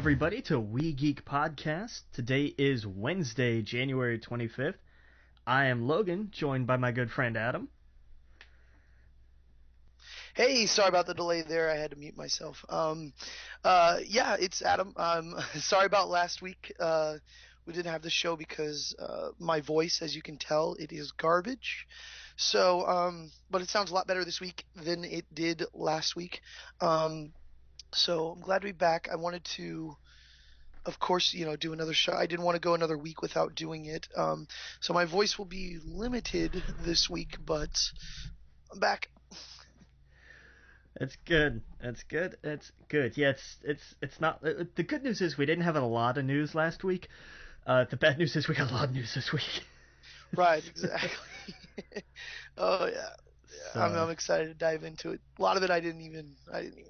everybody, to We Geek Podcast. Today is Wednesday, January 25th. I am Logan, joined by my good friend Adam. Hey, sorry about the delay there. I had to mute myself. It's Adam. Sorry about last week. We didn't have the show because my voice, as you can tell, it is garbage. So, but it sounds a lot better this week than it did last week. So I'm glad to be back. I wanted to, of course, do another show. I didn't want to go another week without doing it. So my voice will be limited this week, but I'm back. It's good. Yeah, it's not. The good news is we didn't have a lot of news last week. The bad news is we got a lot of news this week. Right, exactly. Oh yeah. So, I'm excited to dive into it. A lot of it I didn't even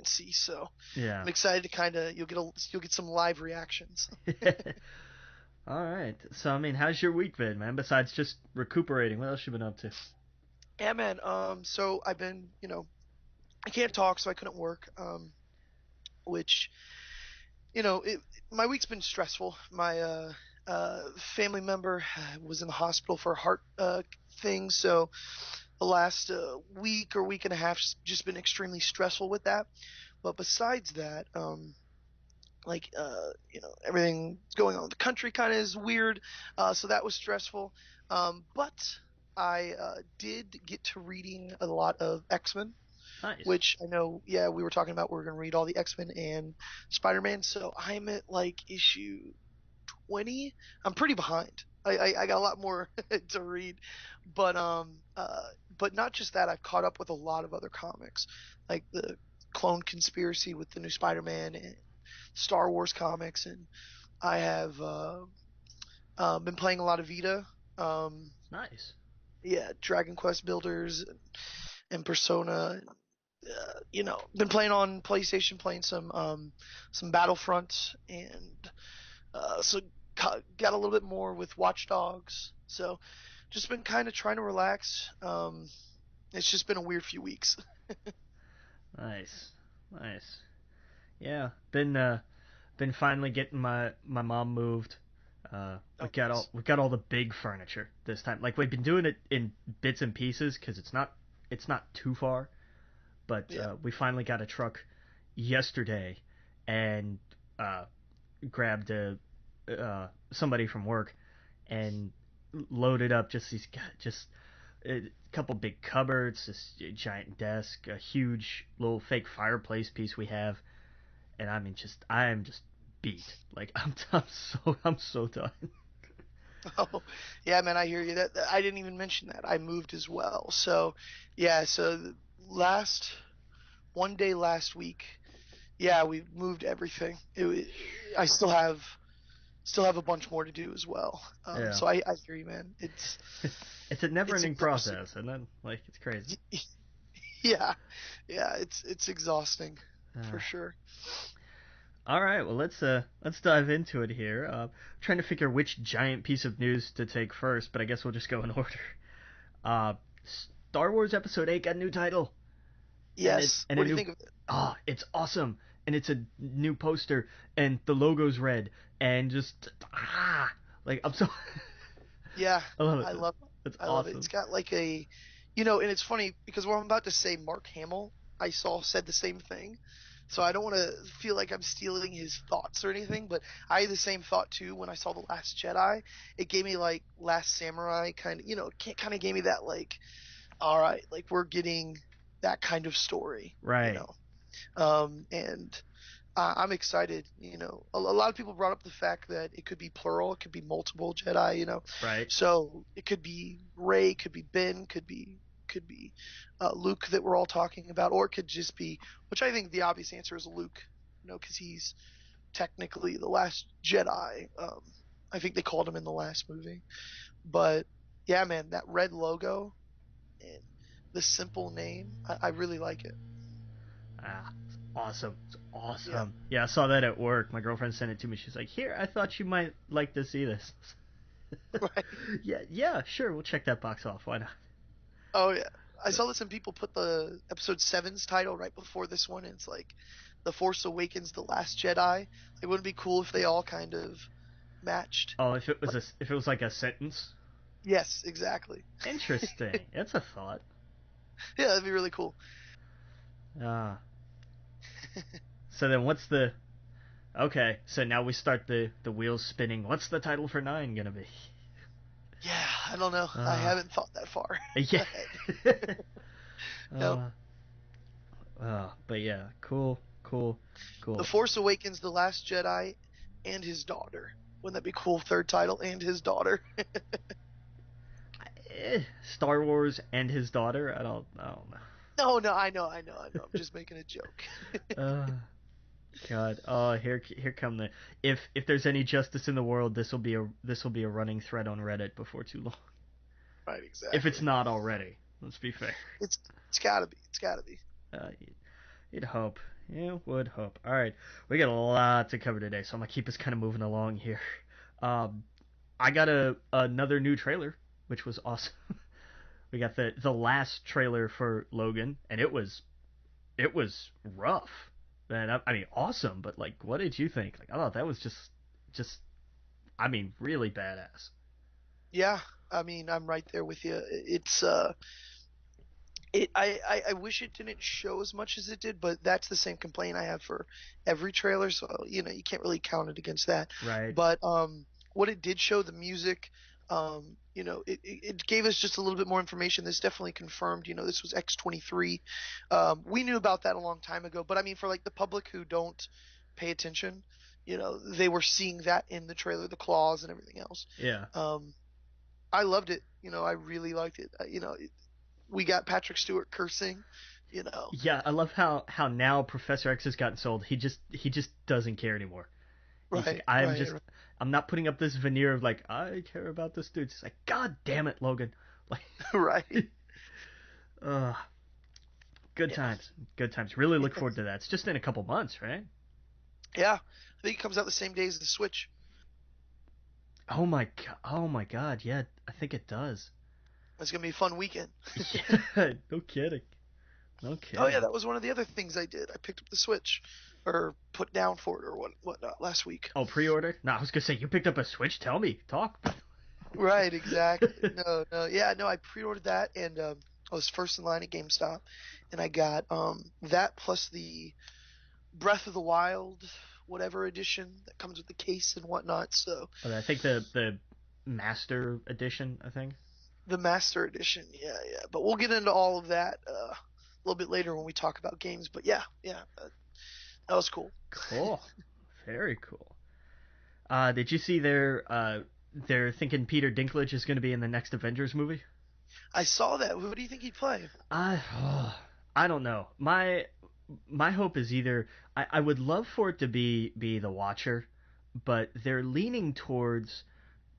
see, so yeah. I'm excited to kind of you'll get some live reactions. All right. So I mean, how's your week been, man? Besides just recuperating, what else you been up to? Yeah, man. So I've been, I can't talk, so I couldn't work. Which, my week's been stressful. My family member was in the hospital for a heart thing, so the last week or week and a half's just been extremely stressful with that. But besides that, everything going on in the country kind of is weird, so that was stressful. But I did get to reading a lot of X-Men. Nice. Which I know, yeah, we were talking about we're going to read all the X-Men and Spider-Man, so I'm at like issue 20. I'm pretty behind. I got a lot more to read, but not just that. I've caught up with a lot of other comics, like the Clone Conspiracy with the new Spider-Man and Star Wars comics, and I have been playing a lot of Vita. Nice. Yeah, Dragon Quest Builders and Persona. Been playing on PlayStation, playing some Battlefront, and so got a little bit more with Watch Dogs. So just been kind of trying to relax. It's just been a weird few weeks. Nice. Yeah, been finally getting my mom moved. We got all the big furniture this time. Like, we've been doing it in bits and pieces because it's not too far. But Yeah. we finally got a truck yesterday and grabbed somebody from work and loaded up just a couple big cupboards, this giant desk, a huge little fake fireplace piece we have, and I mean, I am just beat. Like, I'm so done. Oh, yeah, man, I hear you. That I didn't even mention that I moved as well. So, yeah, last one day last week, yeah, we moved everything. I still have a bunch more to do as well. Yeah. So I hear you, man. It's a never-ending exhausting. process, and then, like, it's crazy. Yeah, yeah, it's exhausting for sure. All right, well, let's dive into it here. Trying to figure which giant piece of news to take first, but I guess we'll just go in order. Star Wars Episode 8 got a new title. Yes. And what do you think of it? Oh, it's awesome. And it's a new poster, and the logo's red, and just like, I'm so Yeah, I love it. I love It's I love it. awesome. It's got like and it's funny because what I'm about to say, Mark Hamill, I saw said the same thing. So I don't want to feel like I'm stealing his thoughts or anything, but I had the same thought too when I saw The Last Jedi. It gave me like Last Samurai kind of, kind of gave me that like, all right, like we're getting that kind of story, Right. And I'm excited. A lot of people brought up the fact that it could be plural, it could be multiple Jedi. Right. So it could be Rey, could be Ben, could be Luke that we're all talking about, or it could just be, which I think the obvious answer is Luke. Because he's technically the last Jedi. I think they called him in the last movie, but yeah, man, that red logo and the simple name, I really like it. It's awesome. It's Yeah. awesome. Yeah, I saw that at work. My girlfriend sent it to me. She's like, "Here, I thought you might like to see this." Right. Yeah, sure. We'll check that box off. Why not? Oh yeah. I saw that some people put the episode 7's title right before this one, and it's like, The Force Awakens, The Last Jedi. Like, wouldn't it be cool if they all kind of matched? Oh, if it was like a sentence. Yes, exactly. Interesting. It's a thought. Yeah, that'd be really cool. Ah. So then what's the... Okay, so now we start the wheels spinning. What's the title for 9 gonna be? Yeah, I don't know. I haven't thought that far. Yeah. Nope. But yeah, cool. The Force Awakens, The Last Jedi, and his daughter. Wouldn't that be cool? Third title, and his daughter. Star Wars and his daughter? I don't know. No, I know. I'm just making a joke. God. Oh, here come the... If there's any justice in the world, this will be a running thread on Reddit before too long. Right, exactly. If it's not already, let's be fair. It's gotta be. It's gotta be. You'd hope. You would hope. All right, we got a lot to cover today, so I'm gonna keep us kind of moving along here. I got another new trailer, which was awesome. We got the last trailer for Logan, and it was rough. Man, I mean, awesome, but like, what did you think? Like, I thought that was just, I mean, really badass. Yeah, I mean, I'm right there with you. I wish it didn't show as much as it did, but that's the same complaint I have for every trailer, so you can't really count it against that. Right. But what it did show, the music, it gave us just a little bit more information. This definitely confirmed, this was X-23. We knew about that a long time ago, but I mean, for like the public who don't pay attention, they were seeing that in the trailer, the claws and everything else. Yeah. I loved it. I really liked it. We got Patrick Stewart cursing. Yeah, I love how now Professor X has gotten sold. He just doesn't care anymore. He's Right. like, I'm not putting up this veneer of like, I care about this dude. It's like, God damn it, Logan. Like, right. Good times. Really look forward to that. It's just in a couple months, right? Yeah, I think it comes out the same day as the Switch. Oh my god, yeah, I think it does. It's gonna be a fun weekend. Yeah, no kidding. Oh yeah, that was one of the other things I did. I picked up the Switch, or put down for it, or whatnot last week. Oh, pre-order? No, I was gonna say, you picked up a Switch. Tell me, talk. Right, exactly. No, I pre-ordered that, and I was first in line at GameStop, and I got that plus the Breath of the Wild whatever edition that comes with the case and whatnot. So I think the Master Edition, I think. The Master Edition, yeah. But we'll get into all of that a little bit later when we talk about games. But yeah, that was cool. Cool, very cool. Did you see they're thinking Peter Dinklage is going to be in the next Avengers movie? I saw that. Who do you think he'd play? I don't know. My hope is either I would love for it to be the Watcher, but they're leaning towards,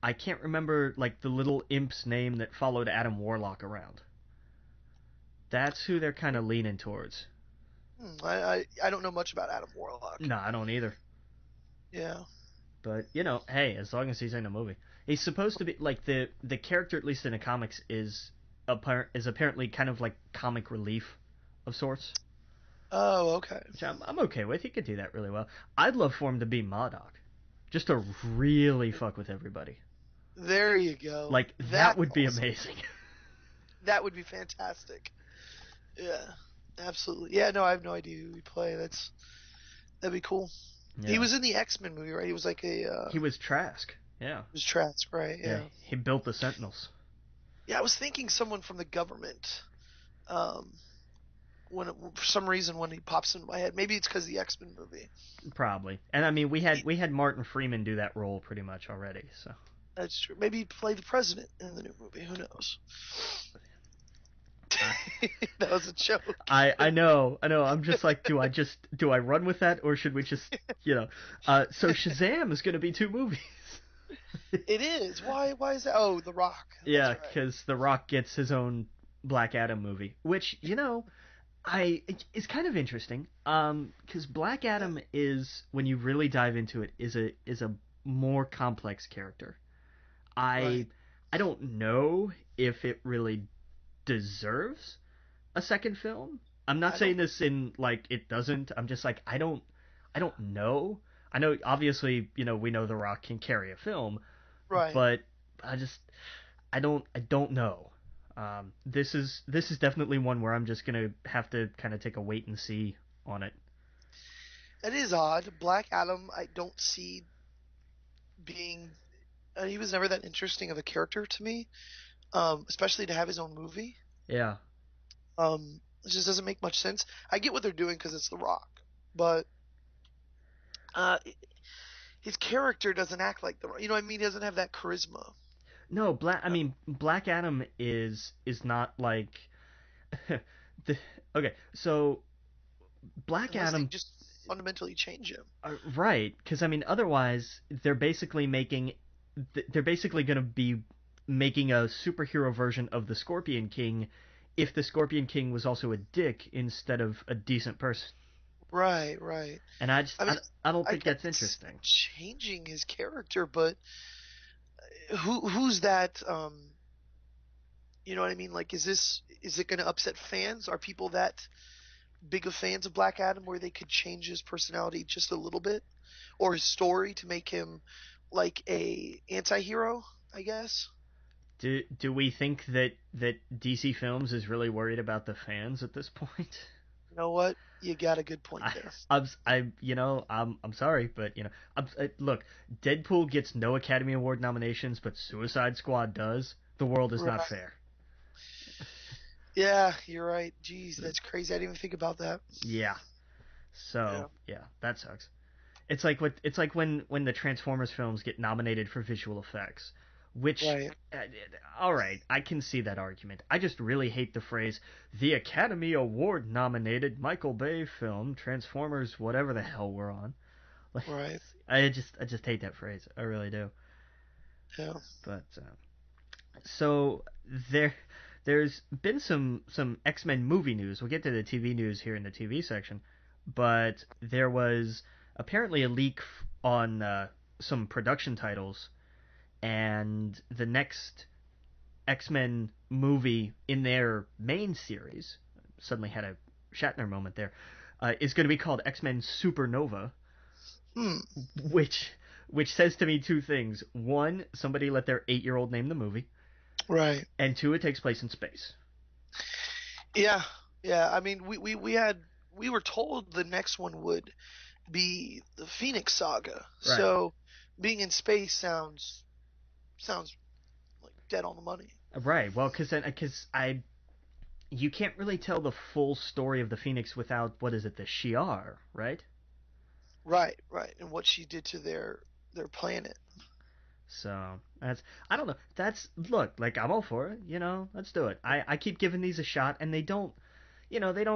I can't remember like the little imp's name that followed Adam Warlock around. That's who they're kind of leaning towards. I don't know much about Adam Warlock. No, I don't either. Yeah. But hey, as long as he's in a movie, he's supposed to be like the character, at least in the comics, is apparently kind of like comic relief of sorts. Oh, okay. Which I'm okay with. He could do that really well. I'd love for him to be MODOK, just to really fuck with everybody. There you go. Like that would be amazing. That would be fantastic. Yeah, absolutely. Yeah, no, I have no idea who he'd play. That'd be cool. Yeah. He was in the X-Men movie, right? He was like He was Trask. Yeah. He was Trask, right? Yeah. He built the Sentinels. Yeah, I was thinking someone from the government. For some reason when he pops into my head, maybe it's because of the X-Men movie. Probably, and I mean we had Martin Freeman do that role pretty much already, so. That's true. Maybe he'd play the president in the new movie. Who knows? That was a joke. I know. I'm just like, do I run with that, or should we just, so Shazam is going to be 2 movies. It is. Why is that? Oh, The Rock. That's yeah, because The Rock gets his own Black Adam movie, which it's kind of interesting. Because Black Adam is, when you really dive into it, is a more complex character. I don't know if it really deserves a second film, I'm not I saying don't. this in like it doesn't. I'm just like I don't know. I know obviously we know The Rock can carry a film, Right. but I just I don't know. This is definitely one where I'm just gonna have to kind of take a wait and see on it. It is odd. Black Adam, I don't see being. He was never that interesting of a character to me, especially to have his own movie. Yeah. It just doesn't make much sense. I get what they're doing because it's The Rock, but uh, his character doesn't act like The Rock. You know what I mean? He doesn't have that charisma. No, Black. I Uh, mean, Black Adam is not like the. Okay, so Black unless they Adam, just fundamentally change him. right? Because I mean, otherwise they're basically gonna be making a superhero version of the Scorpion King, if the Scorpion King was also a dick instead of a decent person. Right, right. And I mean, I don't I think get that's interesting. changing his character, but who's that? You know what I mean? Like, is it going to upset fans? Are people that big of fans of Black Adam where they could change his personality just a little bit, or his story to make him like a anti-hero? I guess. Do we think that DC Films is really worried about the fans at this point? You know what? You got a good point I, there. I'm sorry, but look, Deadpool gets no Academy Award nominations, but Suicide Squad does. The world is not Right. fair. Yeah, you're right. Jeez, that's crazy. I didn't even think about that. Yeah. Yeah. So yeah, that sucks. It's like when the Transformers films get nominated for visual effects, which Right. uh, all right, I can see that argument. I just really hate the phrase the Academy Award nominated Michael Bay film Transformers whatever the hell we're on. Like Right. I just hate that phrase. I really do. Yeah. But so there there's been some X-Men movie news. We'll get to the TV news here in the TV section, but there was apparently a leak on some production titles, and the next X-Men movie in their main series suddenly had a Shatner moment there. Is going to be called X-Men Supernova, Hmm. which says to me two things. One, somebody let their 8-year-old name the movie, Right. and two, it takes place in space. Yeah. Yeah. I mean, we were told the next one would be the Phoenix Saga. Right. So being in space sounds like dead on the money. Right. Well, because I you can't really tell the full story of the Phoenix without what is it, the Shi'ar, right? Right. Right. And what she did to their planet. So that's I don't know. That's look like I'm all for it. Let's do it. I keep giving these a shot, and they don't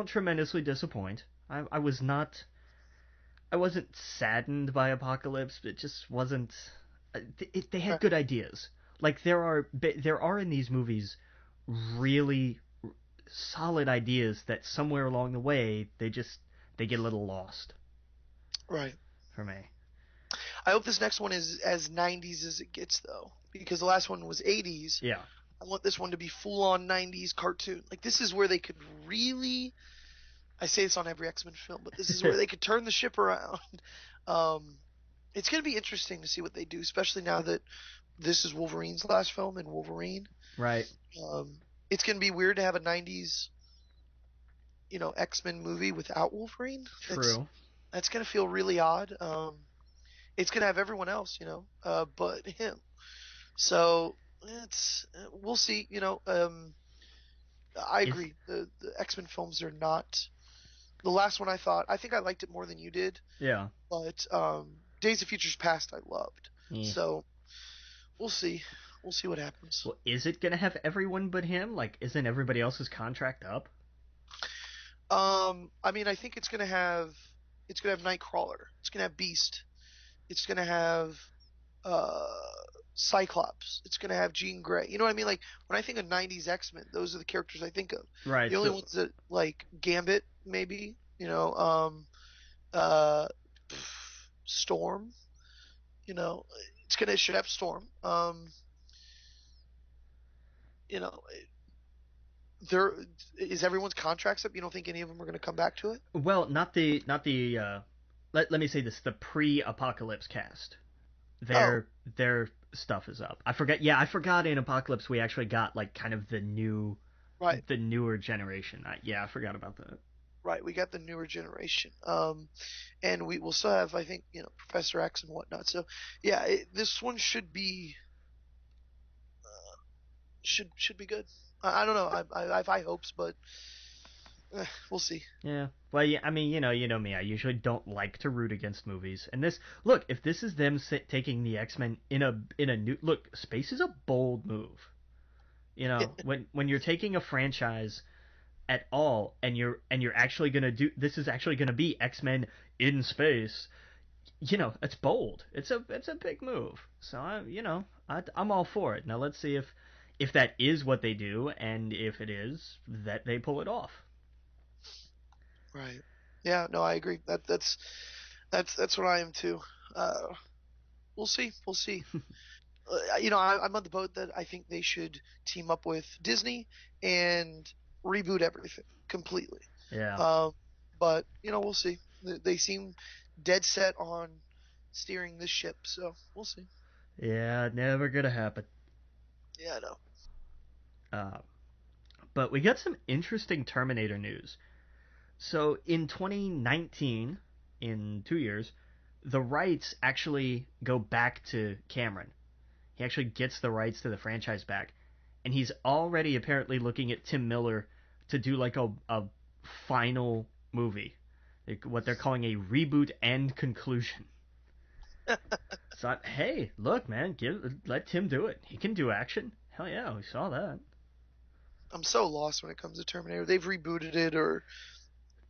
tremendously disappoint. I wasn't saddened by Apocalypse. It just wasn't. They had Right. good ideas. Like there are in these movies really solid ideas that somewhere along the way they get a little lost Right. for me. I hope this next one is as 90s as it gets though, because the last one was 80s. Yeah. I want this one to be full on 90s cartoon. Like this is where they could really I say this on every X-Men film, but this is where they could turn the ship around. Um it's going to be interesting to see what they do, especially now that this is Wolverine's last film and Wolverine. Right. Um it's going to be weird to have a 90s, X-Men movie without Wolverine. True. That's going to feel really odd. It's going to have everyone else, but him. So it's we'll see. I Is agree. The X Men films are not the last one. I think I liked it more than you did, yeah. but Days of Futures Past I loved. Eh. So we'll see. We'll see what happens. Well, is it gonna have everyone but him? Like, isn't everybody else's contract up? I mean, I think it's gonna have Nightcrawler. It's gonna have Beast. It's gonna have uh Cyclops. It's gonna have Jean Grey. You know what I mean? Like when I think of '90s X-Men, those are the characters I think of. Right. The only So ones that like Gambit, maybe. Uh, Storm. It should have Storm. You know, there is everyone's contracts up. You don't think any of them are going to come back to it? Well, not the let me say this, the pre-apocalypse cast. Oh, Their stuff is up. I forgot. Yeah, I forgot in Apocalypse we actually got like kind of right, the newer generation. Yeah, I forgot about that. right. We got the newer generation. And we will still have, I think, Professor X and whatnot. So, yeah, this one should be good. I don't know. I have high hopes, but we'll see. Yeah. Well, yeah. I mean, you know me. I usually don't like to root against movies. And this, look, if this is them taking the X-Men in a new look, space is a bold move. You know, when you're taking a franchise at all, and you're actually gonna do this is actually gonna be X-Men in space. You know, it's bold. It's a big move. So I'm all for it. Now let's see if that is what they do, and if it is, that they pull it off. Right. Yeah. No, I agree. That's what I am too. Uh, we'll see. We'll see. I'm on the boat that I think they should team up with Disney and reboot everything completely. Yeah. Um, but we'll see. They seem dead set on steering this ship, so we'll see. Yeah, never gonna happen. Yeah, I know. Uh, but we got some interesting Terminator news. So in 2019, in 2 years, the rights actually go back to Cameron. He actually gets the rights to the franchise back, and he's already apparently looking at Tim Miller to do like a final movie, like what they're calling a reboot and conclusion. So hey, look, man, let Tim do it. He can do action. Hell yeah, we saw that. I'm so lost when it comes to Terminator. They've rebooted it, or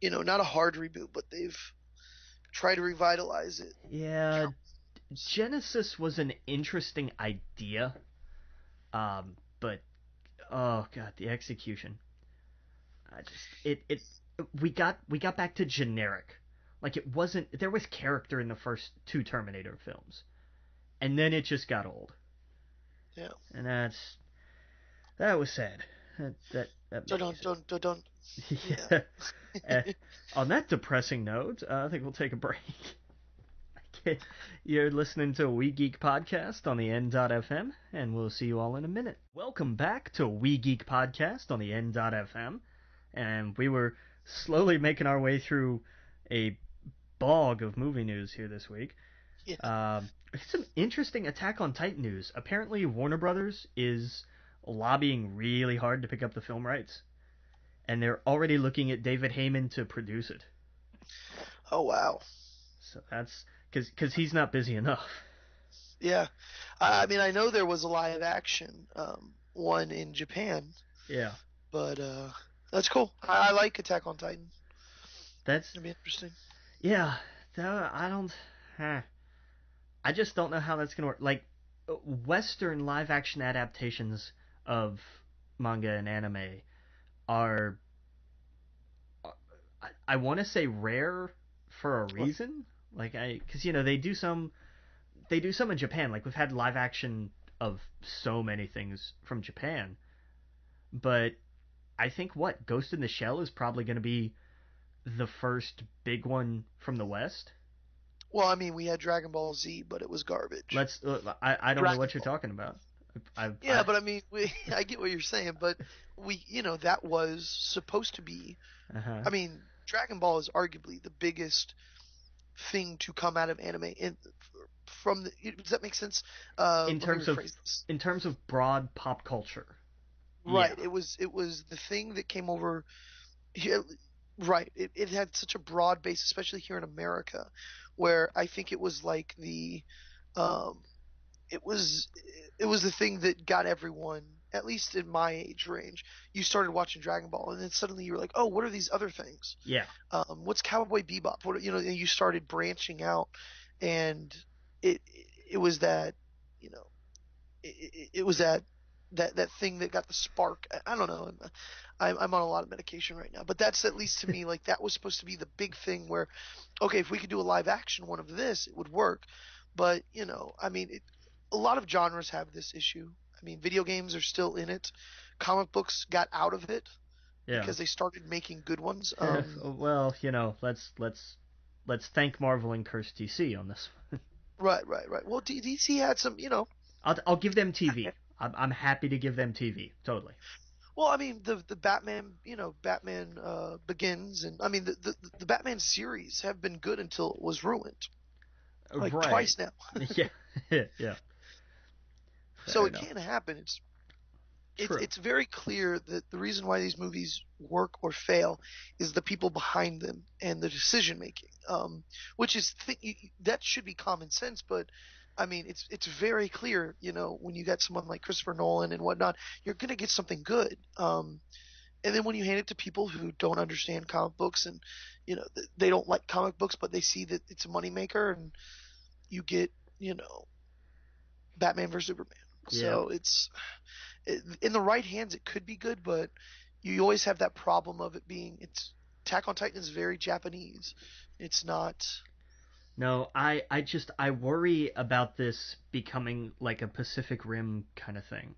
not a hard reboot, but they've tried to revitalize it. Yeah, Genesis was an interesting idea, but oh god, the execution. I just it we got back to generic. Like it wasn't there was character in the first two Terminator films, and then it just got old, Yeah. and that was sad. That made me Don't don't don't don't. sad. Yeah. Yeah. Uh, on that depressing note, I think we'll take a break. You're listening to We Geek Podcast on the N.FM, and we'll see you all in a minute. Welcome back to We Geek Podcast on the N.FM, and we were slowly making our way through a bog of movie news here this week. Yeah. Some interesting Attack on Titan news. Apparently, Warner Brothers is lobbying really hard to pick up the film rights, and they're already looking at David Heyman to produce it. Oh wow. So that's because he's not busy enough. Yeah. I mean, I know there was a live action one in Japan, Yeah, but that's cool. I like Attack on Titan. that's It'll be interesting. yeah. I don't. Huh. I just don't know how that's gonna work. Like Western live action adaptations of manga and anime are, I want to say, rare for a What? reason. Like because they do some in Japan. Like we've had live action of so many things from Japan, but I think what Ghost in the Shell is probably going to be the first big one from the West. Well, I mean, we had Dragon Ball Z, but it was garbage. Let's. I don't know Dragon what you're Ball. talking about. Yeah, but I mean, I get what you're saying, but that was supposed to be. Uh huh. I mean, Dragon Ball is arguably the biggest thing to come out of anime. From does that make sense? In Let me terms of rephrase this. broad pop culture. Yeah. Right. It was the thing that came over here. Right. It had such a broad base, especially here in America, where I think it was like um, it was it was the thing that got everyone, at least in my age range. You started watching Dragon Ball, and then suddenly you were like, oh, what are these other things? Yeah. What's Cowboy Bebop? And you started branching out, and it it was that, you know, it was that thing that got the spark. I don't know. I'm on a lot of medication right now, but that's, at least to me, like, that was supposed to be the big thing where, okay, if we could do a live action one of this, it would work. But I mean, a lot of genres have this issue. I mean, video games are still in it. Comic books got out of it. Yeah. because they started making good ones. Well, let's thank Marvel and curse DC on this. Right, right, right. Well, DC had some, I'll give them TV. I'm happy to give them TV. Totally. well, I mean, the Batman, Batman Begins, and I mean, the Batman series have been good until it was ruined, like Right. twice now. Yeah. Yeah. So Fair it enough. can happen. True. It's very clear that the reason why these movies work or fail is the people behind them and the decision making, which is that should be common sense, but I mean it's very clear, when you got someone like Christopher Nolan and whatnot, you're gonna get something good. And then when you hand it to people who don't understand comic books and they don't like comic books, but they see that it's a moneymaker, and you get Batman versus Superman. Yeah. So in the right hands it could be good, but you always have that problem of it being it's Attack on Titan is very Japanese. It's not. No, I worry about this becoming like a Pacific Rim kind of thing.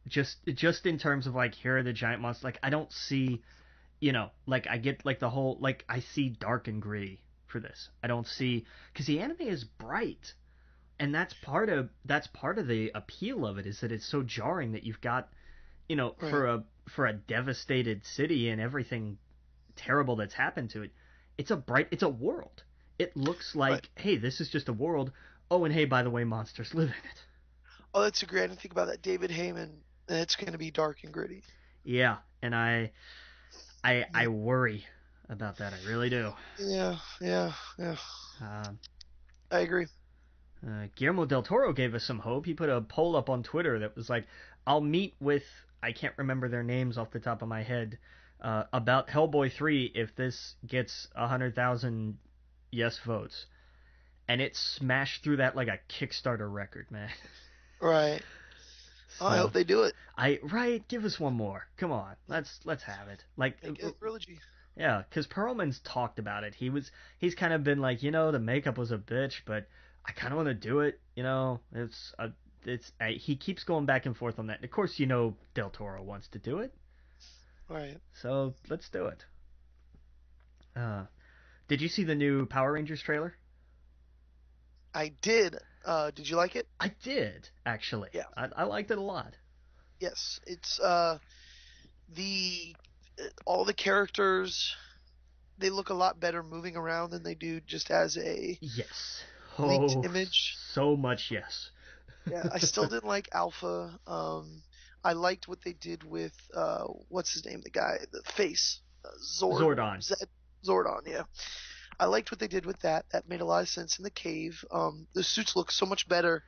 Just in terms of like here are the giant monsters. Like I don't see, like I get like the whole like I see dark and gritty for this. I don't see because the anime is bright, and that's part of the appeal of it is that it's so jarring that you've got Right, for a devastated city and everything terrible that's happened to it. It's a world. It looks right. like, hey, this is just a world. Oh, and hey, by the way, monsters live in it. Oh, that's a great. I didn't think about that. David Heyman. And it's going to be dark and gritty. Yeah, and I worry about that. I really do. Yeah, yeah, yeah. Um, I agree. Guillermo del Toro gave us some hope. He put a poll up on Twitter that was like, "I'll meet with I can't remember their names off the top of my head about Hellboy 3 if this gets 100,000 yes votes." And it smashed through that like a Kickstarter record, man. Right. Oh, I So hope they do it. right, give us one more. Come on, let's have it. Like, Make it a trilogy. yeah, because Perlman's talked about it. He's kind of been like, the makeup was a bitch, but I kind of want to do it. He keeps going back and forth on that. And of course, Del Toro wants to do it, Right. so let's do it. Uh, did you see the new Power Rangers trailer? I did. Did you like it? I did actually. Yeah. I liked it a lot. Yes. It's the all the characters, they look a lot better moving around than they do just as a Yes. leaked Oh, image. so much yes. Yeah, I still didn't like Alpha. I liked what they did with what's his name, the guy, the face, Zordon. Zordon. Yeah, I liked what they did with that. That made a lot of sense in the cave. The suits look so much better.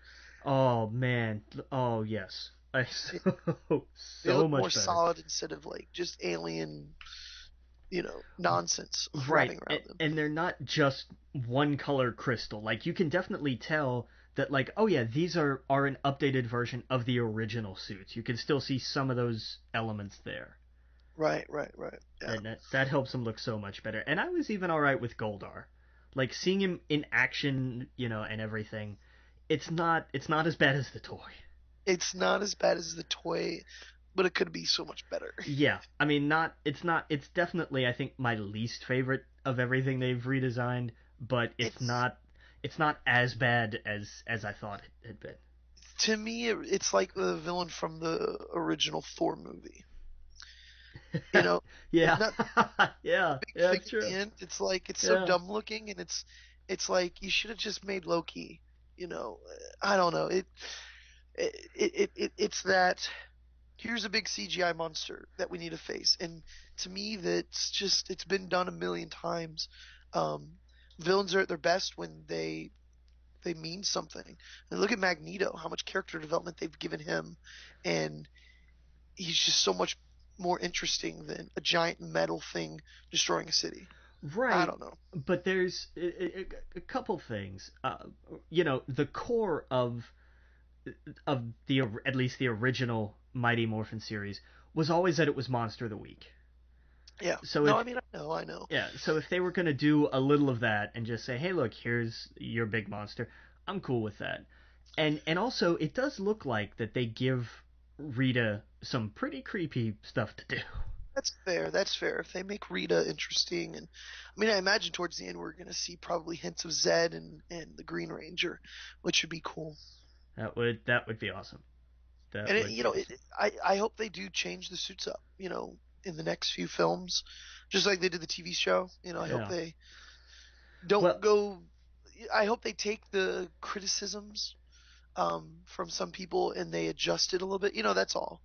Oh man. Oh yes. They, So they so look more much better. solid instead of like just alien, nonsense Right, wrapping around them. and they're not just one color crystal. Like you can definitely tell that, like, oh yeah, these are an updated version of the original suits. You can still see some of those elements there, Right, right, right. Yeah. and that helps them look so much better. And I was even all right with Goldar, like seeing him in action, and everything. It's not as bad as the toy. It's not as bad as the toy, but it could be so much better. Yeah, I mean, it's definitely I think my least favorite of everything they've redesigned, but it's It's not it's not as bad as I thought it had been. To me, it's like the villain from the original Thor movie. You know, Yeah, not yeah, big yeah, thing it's at the true. end. It's like it's so Yeah, dumb looking, and it's like you should have just made Loki. You know, I don't know. It's that here's a big CGI monster that we need to face, and to me, that's just it's been done a million times. Um, Villains are at their best when they mean something. And look at Magneto, how much character development they've given him, and he's just so much more interesting than a giant metal thing destroying a city. I right. don't know. But there's a couple things. The core of the at least the original Mighty Morphin series was always that it was Monster of the Week. Yeah. So No, if I mean I know. Yeah, so if they were going to do a little of that and just say, "Hey, look, here's your big monster," I'm cool with that. And also, it does look like that they give Rita some pretty creepy stuff to do. That's fair. That's fair. If they make Rita interesting, and I mean, I imagine towards the end we're gonna see probably hints of Zed and the Green Ranger, which would be cool. That would be awesome. And That would be awesome. I hope they do change the suits up, in the next few films, just like they did the TV show. I hope Yeah. they don't Well, go. I hope they take the criticisms from some people and they adjust it a little bit. That's all.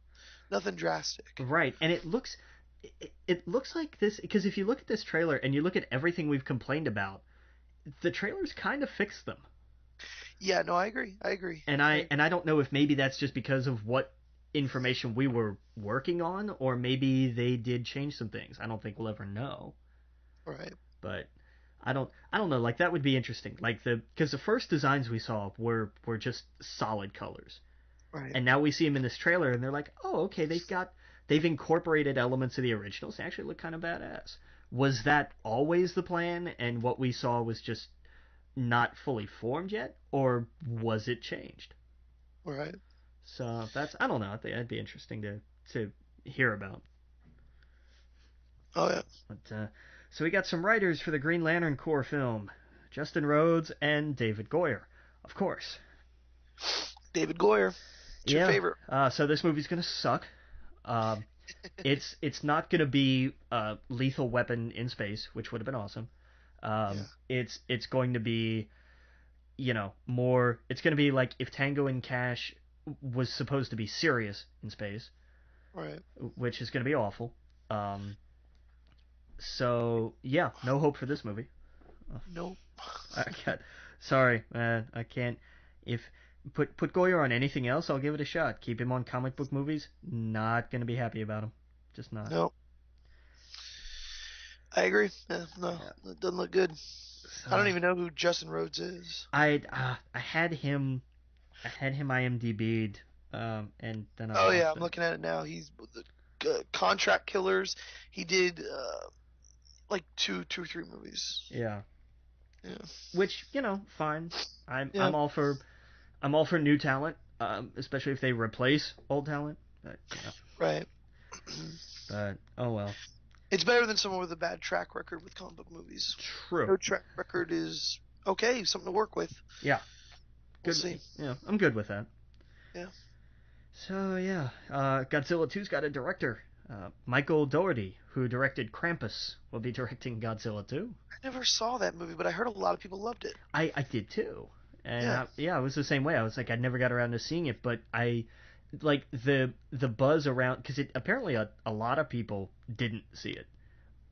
Nothing drastic. right, and it looks like this because if you look at this trailer and you look at everything we've complained about, the trailers kind of fix them. Yeah, no, I agree. I agree. And I don't know if maybe that's just because of what information we were working on, or maybe they did change some things. I don't think we'll ever know. Right. But I don't know. Like that would be interesting. Like because the first designs we saw were just solid colors, Right. and now we see them in this trailer, and they're like, oh, okay, they've incorporated elements of the originals. They actually look kind of badass. Was that always the plan, and what we saw was just not fully formed yet, or was it changed? Right. So I don't know. I think that'd be interesting to hear about. Oh yeah. But so we got some writers for the Green Lantern Corps film: Justin Rhodes and David Goyer, of course. David Goyer. It's your Yeah. favorite. So this movie's gonna suck. Um, it's not gonna be Lethal Weapon in space, which would have been awesome. Yeah. It's going to be more. It's going to be like if Tango and Cash was supposed to be serious in space, Right. which is going to be awful. So yeah, no hope for this movie. Nope. I can't. Sorry, man. I can't. If put Goyer on anything else, I'll give it a shot. Keep him on comic book movies. Not gonna be happy about him. Just not. Nope. I agree. Yeah, no, Yeah. it doesn't look good. I don't So even know who Justin Rhodes is. I had him. I had him IMDb'd, and then I Oh yeah, lost I'm it. looking at it now. He's the Contract Killers. He did like two or three movies. Yeah. Yeah. Which fine. I'm Yeah. I'm all for I'm all for new talent, especially if they replace old talent. But Right. but oh well. It's better than someone with a bad track record with comic book movies. True. No track record is okay, something to work with. Yeah. We'll Good. see. Yeah, I'm good with that. Yeah. So yeah, Godzilla 2's got a director. Michael Dougherty, who directed Krampus, will be directing Godzilla 2. I never saw that movie, but I heard a lot of people loved it. I did too, and Yeah. yeah, it was the same way. I was like, I never got around to seeing it, but I like the buzz around because it apparently a lot of people didn't see it,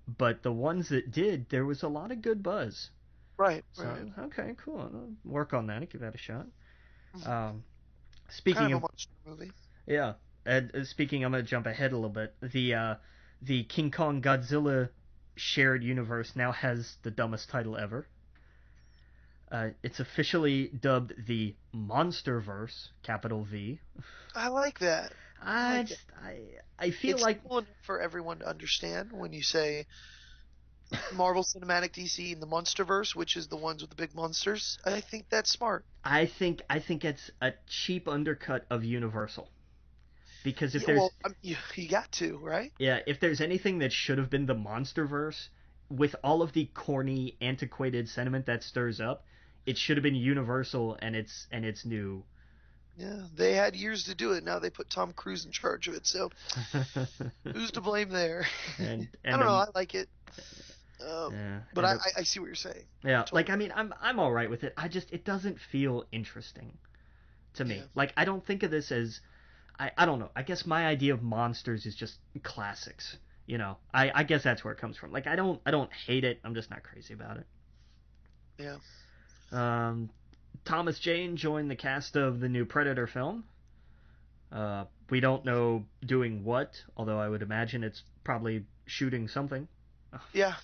but the ones that did, there was a lot of good buzz. Right. So Right. okay, cool. I'll work on that and give that a shot. Um, Kind speaking of a of monster movie. yeah, and speaking, I'm gonna jump ahead a little bit. The King Kong Godzilla shared universe now has the dumbest title ever. It's officially dubbed the Monsterverse, capital V. I like that. I I like it. just I feel It's like simple enough for everyone to understand when you say Marvel Cinematic DC and the Monsterverse, which is the ones with the big monsters. I think that's smart. I think it's a cheap undercut of Universal because if Yeah, there's well, you got to, right? yeah if there's anything that should have been the Monsterverse with all of the corny antiquated sentiment that stirs up, it should have been Universal and its new. Yeah, they had years to do it. Now they put Tom Cruise in charge of it. So who's to blame there? and I and don't know. I like it, yeah but I see what you're saying. yeah, like I Totally. mean I'm all right with it. It doesn't feel interesting to me. Yeah. Like I don't think of this as I don't know. I guess my idea of monsters is just classics. I guess that's where it comes from. Like I don't hate it. I'm just not crazy about it. Yeah. Um, Thomas Jane joined the cast of the new Predator film. We don't know doing what, although I would imagine it's probably shooting something. Yeah.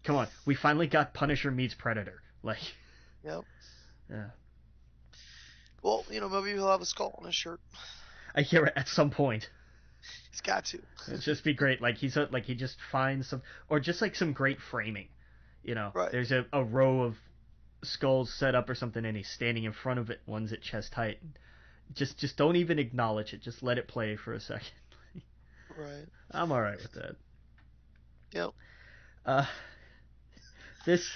Come on, we finally got Punisher meets Predator. Like, Yep. yeah, Well, maybe he'll have a skull on his shirt. I hear it at some point. He's got to. It'd just be great. Like like he just finds some, or just like some great framing. Right. There's a row of skulls set up or something, and he's standing in front of it. One's at chest height. Just don't even acknowledge it. Just let it play for a second. Right. I'm all right with that. Yep. Uh, this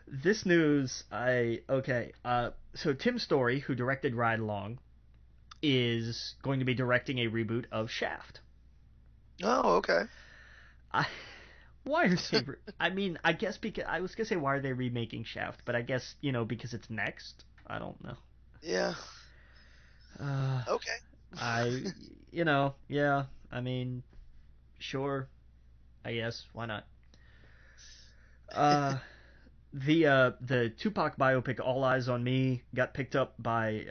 this news, so Tim Story, who directed Ride Along, is going to be directing a reboot of Shaft. Oh, okay. I why are they? I mean, I guess because I was gonna say why are they remaking Shaft, but I guess because it's next. I don't know. Yeah. Uh, Okay. I yeah. I mean, sure. I guess why not? Uh, the Tupac biopic All Eyes on Me got picked up by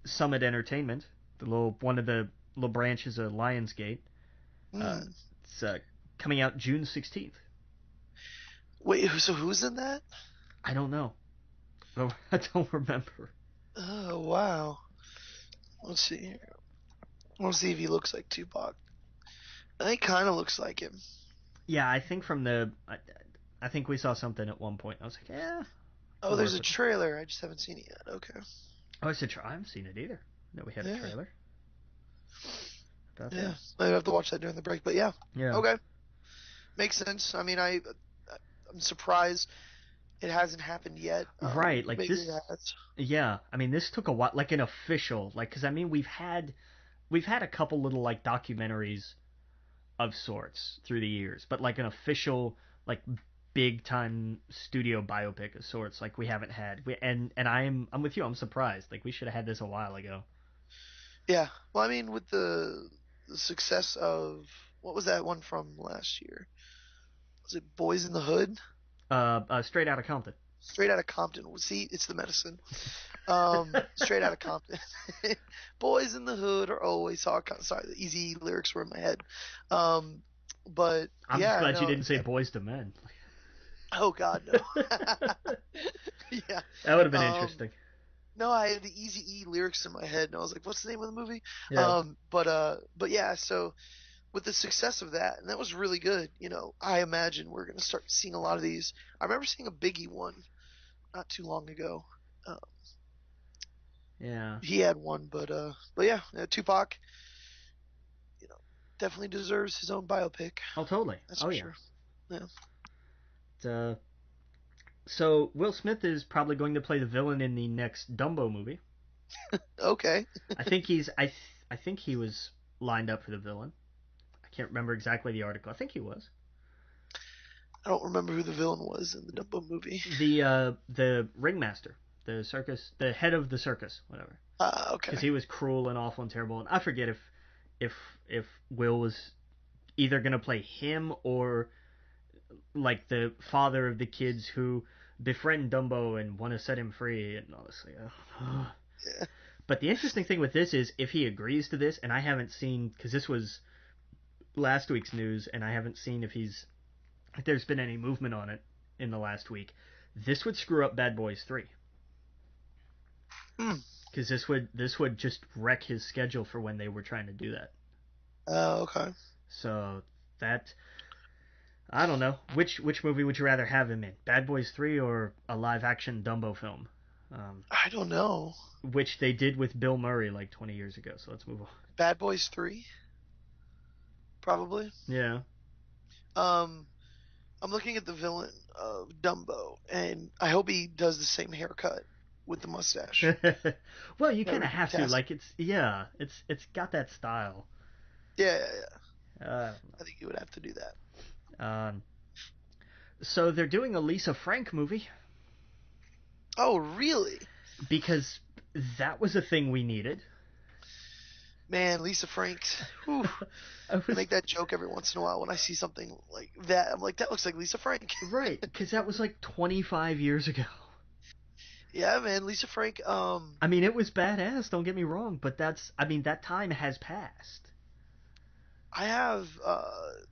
Summit Entertainment, the little one of the little branches of Lionsgate. Uh, Hmm. it's coming out June 16th. Wait, so who's in that? I don't know. I don't remember. Oh, wow. Let's see here. Let's see if he looks like Tupac. I think kind of looks like him. Yeah, I think I think we saw something at one point. I was like, yeah, I Oh, can there's work a with it. trailer. I just haven't seen it yet. Okay. Oh, I said, I haven't seen it either. No, we had a Yeah. trailer about Yeah. that. I have to watch that during the break, but yeah. Yeah. Okay. Makes sense. I mean, I'm surprised it hasn't happened yet. Right, like Maybe it this. has. Yeah, I mean, this took a while, like an official, like, because I mean, we've had a couple little like documentaries of sorts through the years, but like an official like big time studio biopic of sorts, like we haven't had. And I'm with you. I'm surprised. Like we should have had this a while ago. Yeah. Well, I mean, with the success of what was that one from last year? Was it Boys in the Hood? Straight out of Compton. Straight out of Compton. See, it's the medicine. Straight out of Compton. Boys in the Hood are always sorry, the easy lyrics were in my head. Um, but I'm just yeah, glad you no. didn't say Boys to Men. Oh God, no. That Yeah. would have been Um, interesting. no, I had the Easy E lyrics in my head, and I was like, "What's the name of the movie?" Yeah. But yeah. So with the success of that, and that was really good. I imagine we're gonna start seeing a lot of these. I remember seeing a Biggie one not too long ago. Uh, Yeah. he had one, but yeah, Tupac, you know, definitely deserves his own biopic. Oh, totally. That's Oh, for yeah. sure. Yeah. Uh, so Will Smith is probably going to play the villain in the next Dumbo movie. Okay. I think he's I think he was lined up for the villain. I can't remember exactly the article. I think he was. I don't remember who the villain was in the Dumbo movie. The ringmaster, the circus, the head of the circus, whatever. Okay. Because he was cruel and awful and terrible. And I forget if if Will was either gonna play him or like the father of the kids who befriend Dumbo and want to set him free. And honestly, Yeah. but the interesting thing with this is if he agrees to this, and I haven't seen because this was last week's news, and I haven't seen if there's been any movement on it in the last week. This would screw up Bad Boys 3 Hmm. because this would just wreck his schedule for when they were trying to do that. Okay. So that I don't know which movie would you rather have him in, Bad Boys 3 or a live action Dumbo film, I don't know. which they did with Bill Murray like 20 years ago. So let's move on. Bad Boys 3, probably. Yeah. Um, I'm looking at the villain of Dumbo, and I hope he does the same haircut with the mustache. Well, you That kind would of be have to. fantastic. Like it's got that style. Yeah, yeah, yeah. Uh, I think he would have to do that. um, so they're doing a Lisa Frank movie Oh, really? because that was a thing we needed. Man, Lisa Franks. Whew. I I was make that joke every once in a while when I see something like that. I'm like, that looks like Lisa Frank. right because that was like 25 years ago. Yeah, man, Lisa Frank. I mean, it was badass. Don't get me wrong, but I mean, that time has passed. I have.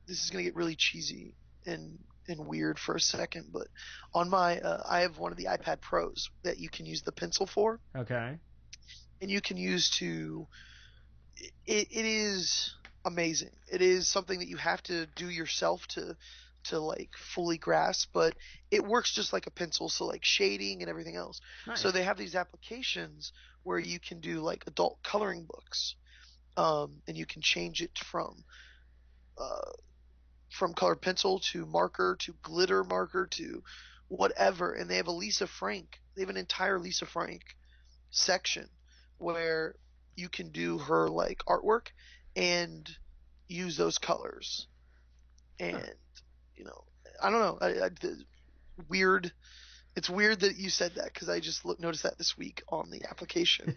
This is gonna get really cheesy and weird for a second, but on my, I have one of the iPad Pros that you can use the pencil for, Okay. and you can use to. It is amazing. It is something that you have to do yourself to like fully grasp, but it works just like a pencil, so like shading and everything else. So Nice. they have these applications where you can do like adult coloring books, and you can change it from from colored pencil to marker to glitter marker to whatever. And they have a Lisa Frank. They have an entire Lisa Frank section where you can do her like artwork and use those colors. Huh. And you know, I don't know. Weird. It's weird that you said that because I just noticed that this week on the application.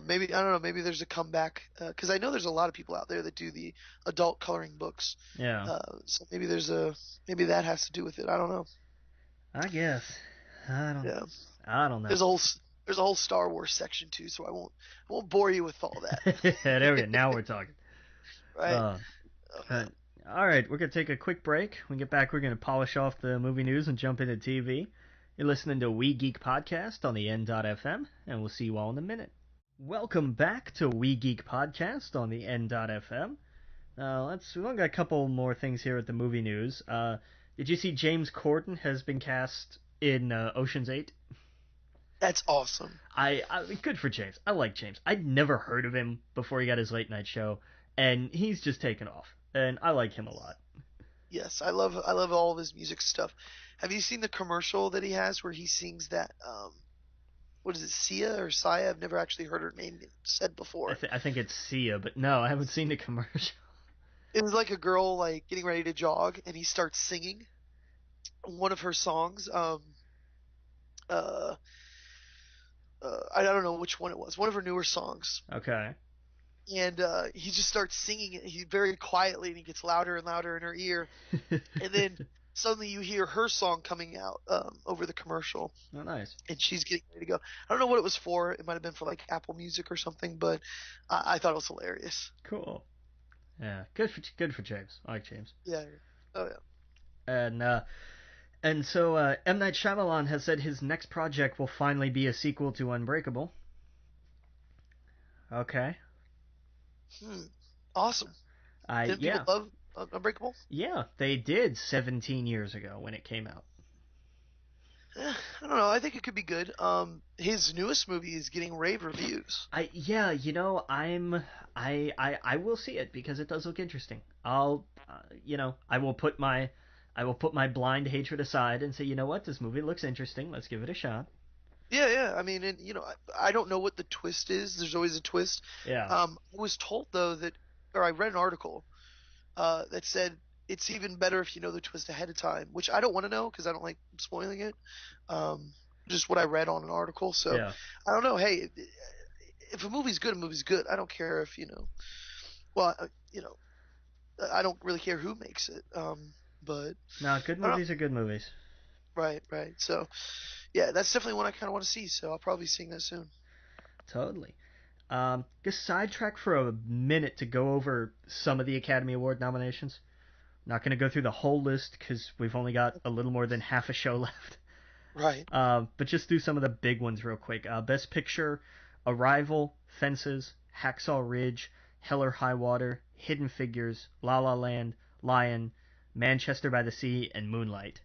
Maybe I don't know. Maybe there's a comeback because I know there's a lot of people out there that do the adult coloring books. Yeah, So maybe that has to do with it. I don't know. I guess. I don't. Yeah. I don't know. There's a whole Star Wars section too, so I won't bore you with all that. There we go. Now we're talking. Right. Uh, Oh, uh, man. all right, we're gonna take a quick break. When we get back, we're gonna polish off the movie news and jump into TV. You're listening to We Geek Podcast on the N.FM, and we'll see you all in a minute. Welcome back to We Geek Podcast on the N.FM. We've only got a couple more things here at the movie news. Did you see James Corden has been cast in Ocean's 8? That's awesome. Good for James. I like James. I'd never heard of him before he got his late night show, and he's just taken off. And I like him a lot. Yes, I love all of his music stuff. Have you seen the commercial that he has where he sings that what is it, Sia or Saya? I've never actually heard her name said before. I think it's Sia, but no, I haven't seen the commercial. It was like a girl like getting ready to jog and he starts singing one of her songs. Uh I don't know which one it was. One of her newer songs. Okay. And he just starts singing it. He very quietly, and he gets louder and louder in her ear. And then suddenly you hear her song coming out over the commercial, Oh, nice. and she's getting ready to go. I don't know what it was for. It might have been for like Apple Music or something, but I thought it was hilarious. Cool. Yeah, good for James. I like James. Yeah. Oh yeah. And so M. Night Shyamalan has said his next project will finally be a sequel to Unbreakable. Okay. Awesome. Didn't people Yeah. love Unbreakable? Yeah, they did 17 years ago when it came out. I don't know. I think it could be good. His newest movie is getting rave reviews. Yeah, I will see it because it does look interesting. I will put my blind hatred aside and say, you know what, this movie looks interesting. Let's give it a shot. Yeah, yeah. I mean, and I don't know what the twist is. There's always a twist. Yeah. I was told though or I read an article that said it's even better if you know the twist ahead of time, which I don't want to know because I don't like spoiling it. Just what I read on an article. So Yeah. I don't know. Hey, if a movie's good, a movie's good. I don't care if well, I don't really care who makes it. But No, good I don't movies are good movies. Right, right. So yeah, that's definitely one I kind of want to see. So I'll probably be seeing that soon. Totally. Just sidetrack for a minute to go over some of the Academy Award nominations. Not going to go through the whole list because we've only got a little more than half a show left. Right. But just do some of the big ones real quick. Best Picture, Arrival, Fences, Hacksaw Ridge, Hell or High Water, Hidden Figures, La La Land, Lion, Manchester by the Sea, and Moonlight.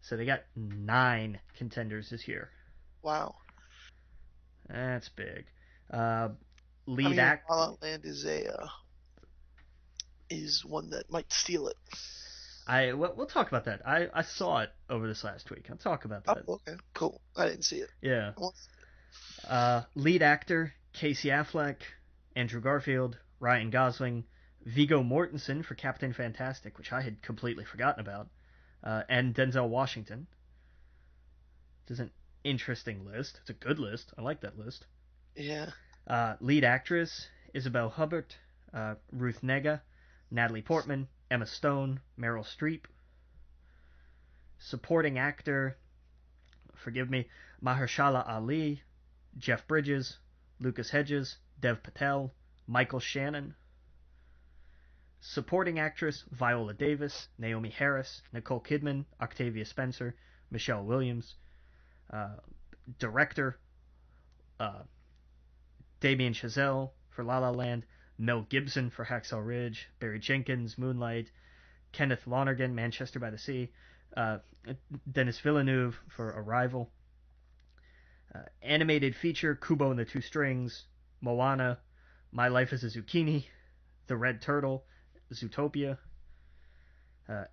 So they got 9 contenders this year. Wow. That's big. I Lead mean, act. La La Land is one that might steal it. We'll talk about that. I saw it over this last week. I'll talk about Oh, that. okay, cool. I didn't see it. Yeah. I want- Lead actor Casey Affleck, Andrew Garfield, Ryan Gosling, Viggo Mortensen for Captain Fantastic, which I had completely forgotten about, and Denzel Washington. It's an interesting list. It's a good list. I like that list. Yeah. Lead actress Isabel Hubbard, Ruth Negga, Natalie Portman, Emma Stone, Meryl Streep. Supporting actor, forgive me, Mahershala Ali, Jeff Bridges, Lucas Hedges, Dev Patel, Michael Shannon. Supporting actress, Viola Davis, Naomi Harris, Nicole Kidman, Octavia Spencer, Michelle Williams. Director, Damien Chazelle for La La Land, Mel Gibson for Hacksaw Ridge, Barry Jenkins, Moonlight, Kenneth Lonergan, Manchester by the Sea, Denis Villeneuve for Arrival. Animated feature, Kubo and the Two Strings, Moana, My Life as a Zucchini, The Red Turtle, Zootopia.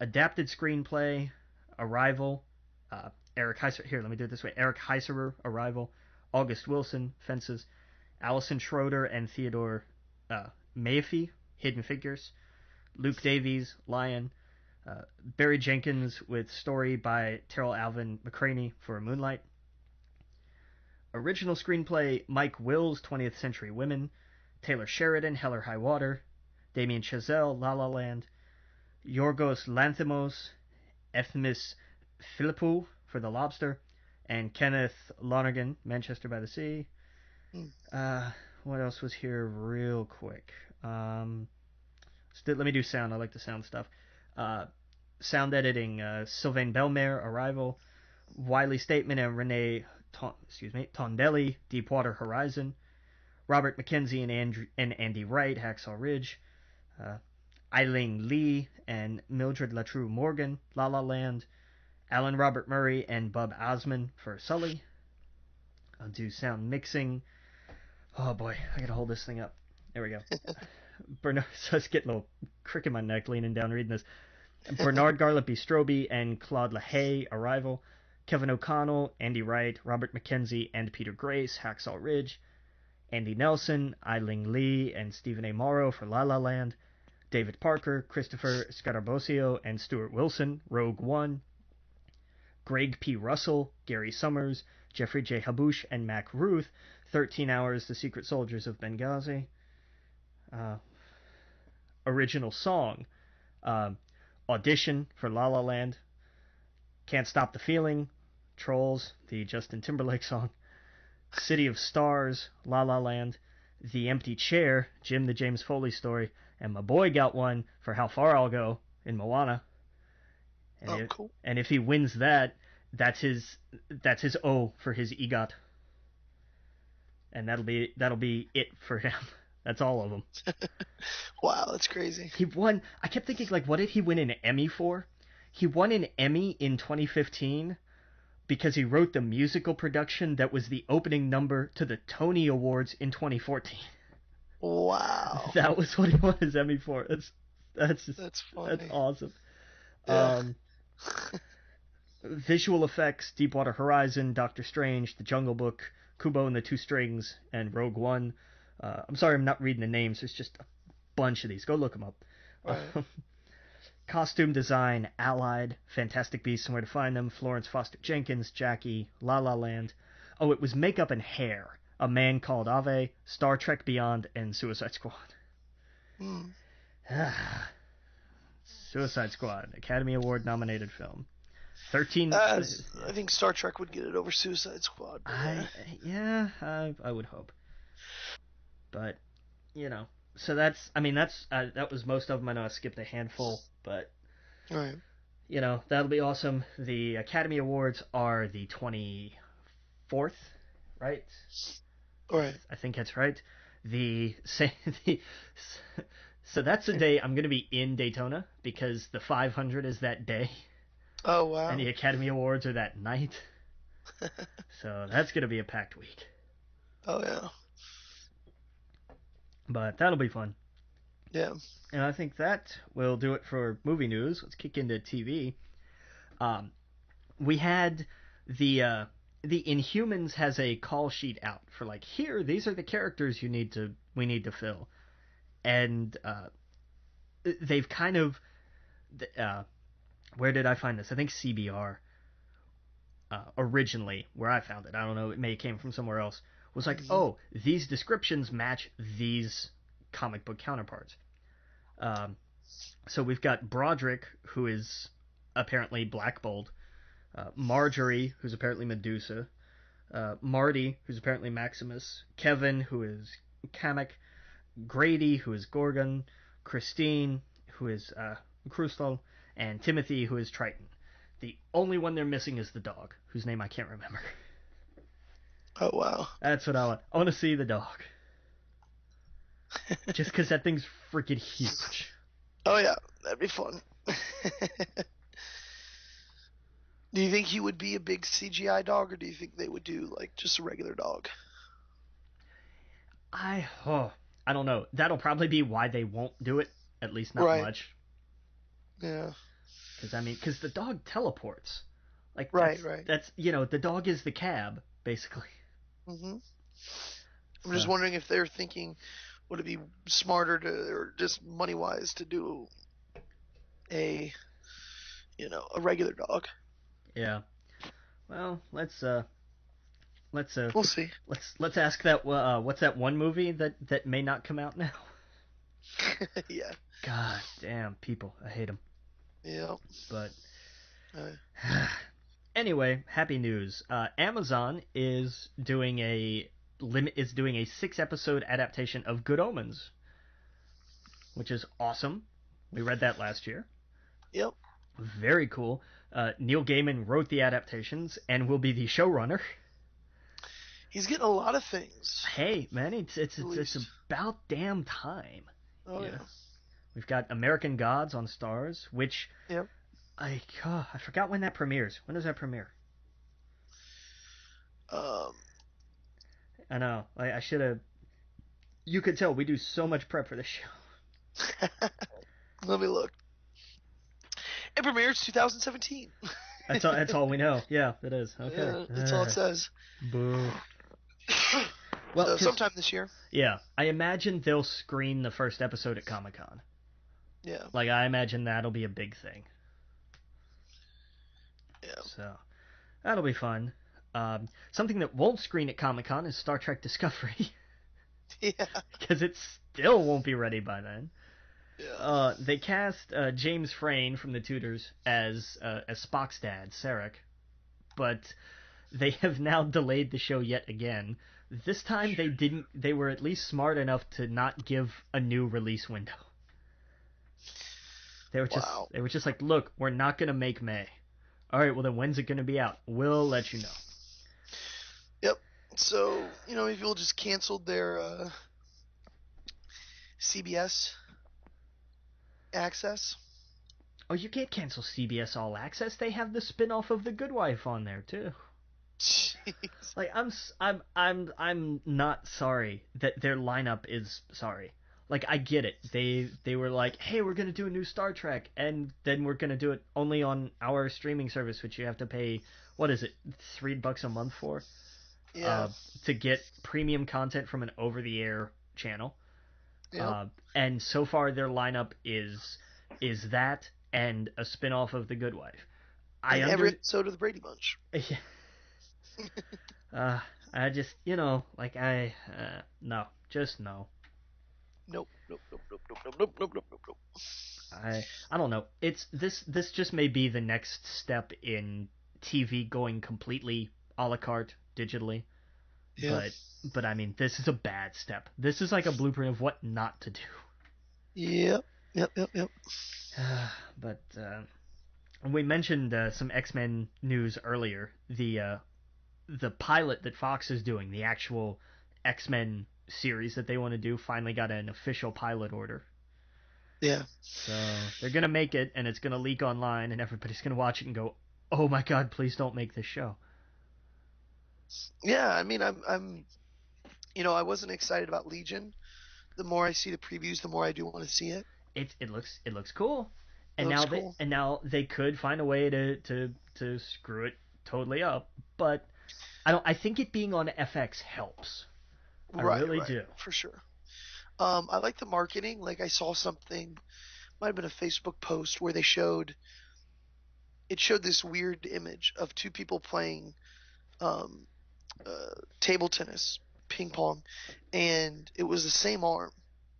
Adapted screenplay, Arrival. Eric Heiser. Here, let me do it this way. Eric Heiserer, Arrival. August Wilson, Fences. Allison Schroeder and Theodore Maify, Hidden Figures. Luke Davies, Lion. Barry Jenkins with story by Terrell Alvin McCraney for Moonlight. Original screenplay, Mike Wills, 20th Century Women. Taylor Sheridan, Hell or High Water. Damien Chazelle, La La Land. Yorgos Lanthimos, Ethmis Philippou for The Lobster. And Kenneth Lonergan, Manchester by the Sea. What else was here real quick? Let me do sound. I like the sound stuff. Sound editing, Sylvain Belmer, Arrival. Wiley Stateman and Renee Tondelli, Deepwater Horizon. Robert McKenzie and Andy Wright, Hacksaw Ridge. Eileen Lee and Mildred Latrue Morgan, La La Land. Alan Robert Murray and Bub Osman for Sully. I'll do sound mixing. Oh boy, I gotta hold this thing up. There we go. Bernard, so I was getting a little crick in my neck leaning down reading this. Bernard Garlippy Stroby and Claude LaHaye, Arrival. Kevin O'Connell, Andy Wright, Robert McKenzie, and Peter Grace, Hacksaw Ridge. Andy Nelson, Eileen Lee, and Stephen A. Morrow for La La Land. David Parker, Christopher Scarabosio, and Stuart Wilson, Rogue One. Greg P. Russell, Gary Summers, Jeffrey J. Habouche, and Mac Ruth, 13 Hours, The Secret Soldiers of Benghazi. Original song, Audition for La La Land. Can't Stop the Feeling, Trolls, the Justin Timberlake song. City of Stars, La La Land. The Empty Chair, Jim the James Foley Story. And my boy got one for How Far I'll Go in Moana. And cool. And if he wins that, that's his O for his EGOT. And that'll be it for him. That's all of them. Wow, that's crazy. He won. I kept thinking, like, what did he win an Emmy for? He won an Emmy in 2015 because he wrote the musical production that was the opening number to the Tony Awards in 2014. Wow. That was what he won his Emmy for. That's funny. That's awesome. Yeah. Visual effects, Deepwater Horizon, Doctor Strange, The Jungle Book, Kubo and the Two Strings, and Rogue One. I'm sorry I'm not reading the names. There's just a bunch of these. Go look them up. Right. Costume design, Allied, Fantastic Beasts and Where to Find Them, Florence Foster Jenkins, Jackie, La La Land. Oh, it was makeup and hair. A Man Called Ave, Star Trek Beyond, and Suicide Squad. Suicide Squad, Academy Award nominated film. 13. I think Star Trek would get it over Suicide Squad. I would hope. But, so that was most of them. I know I skipped a handful, but right. That'll be awesome. The Academy Awards are the 24th, right? Right. I think that's right. So that's the day I'm going to be in Daytona because the 500 is that day. Oh, wow. And the Academy Awards are that night. So that's going to be a packed week. Oh, yeah. But that'll be fun. Yeah. And I think that will do it for movie news. Let's kick into TV. We had the Inhumans has a call sheet out for like, here, these are the characters we need to fill. And they've kind of where did I find this? I think CBR originally, where I found it. I don't know, it may have came from somewhere else. Was like, oh, these descriptions match these comic book counterparts. So we've got Broderick, who is apparently Black Bolt. Marjorie, who's apparently Medusa. Marty, who's apparently Maximus. Kevin, who is Kamek. Grady, who is Gorgon. Christine, who is Krustal. And Timothy, who is Triton. The only one they're missing is the dog, whose name I can't remember. Oh, wow. That's what I want. I want to see the dog. Just because that thing's freaking huge. Oh, yeah. That'd be fun. Do you think he would be a big CGI dog, or do you think they would do, like, just a regular dog? I don't know. That'll probably be why they won't do it. At least not Right. much. Yeah. Because the dog teleports. Like Right. Right. that's the dog is the cab basically. hmm I'm just So wondering if they're thinking, would it be smarter to, or just money wise, to do a, a regular dog? yeah. Well, let's We'll see. let's ask that what's that one movie that may not come out now? Yeah. God damn people, I hate them. Yeah. But Uh, anyway, happy news. Amazon is doing a 6-episode adaptation of Good Omens, which is awesome. We read that last year. yep. Very cool. Neil Gaiman wrote the adaptations and will be the showrunner. He's getting a lot of things Hey man, it's released. about damn time. Oh Yeah. yeah. We've got American Gods on Stars, which Yep. I forgot when that premieres. When does that premiere? Um. I know. I should have. You could tell we do so much prep for this show. Let me look. It premieres 2017. That's all we know. Yeah, it is. Okay. Yeah, that's all it says. Boo. Well, So sometime this year. yeah, I imagine they'll screen the first episode at Comic-Con. Yeah. Like I imagine that'll be a big thing. Yeah. So that'll be fun. Something that won't screen at Comic-Con is Star Trek Discovery. Yeah. Because it still won't be ready by then. Yeah. They cast James Frain from The Tudors as Spock's dad, Sarek, but they have now delayed the show yet again. This time they didn't. They were at least smart enough to not give a new release window. They were just like, look, we're not gonna make May. All right, well then when's it gonna be out? We'll let you know. Yep. So if you'll just canceled their CBS access. Oh, you can't cancel CBS All Access. They have the spin-off of The Good Wife on there too. Jeez. Like I'm not sorry that their lineup is sorry. Like I get it. They were like, "Hey, we're going to do a new Star Trek and then we're going to do it only on our streaming service, which you have to pay what is it? $3 a month for?" Yeah. To get premium content from an over-the-air channel. Yep. And so far their lineup is that and a spin-off of The Good Wife. Every episode of the Brady Bunch. I just, no, just no. Nope. Nope. Nope. Nope. Nope. Nope. Nope. Nope. Nope. Nope. Nope. I don't know. It's this just may be the next step in TV going completely a la carte digitally. Yeah. But I mean, this is a bad step. This is like a blueprint of what not to do. Yep. Yep. Yep. Yep. But we mentioned some X-Men news earlier. The pilot that Fox is doing, the actual X-Men series that they want to do, finally got an official pilot order. Yeah. So they're gonna make it, and it's gonna leak online, and everybody's gonna watch it and go, "Oh my God, please don't make this show." Yeah. I mean, I'm I wasn't excited about Legion. The more I see the previews, the more I do want to see it. It looks cool, and Cool. now they could find a way to screw it totally up, but I think it being on FX helps. I really do. For sure. I like the marketing. Like I saw something, might have been a Facebook post where it showed this weird image of two people playing um, table tennis, ping pong, and it was the same arm.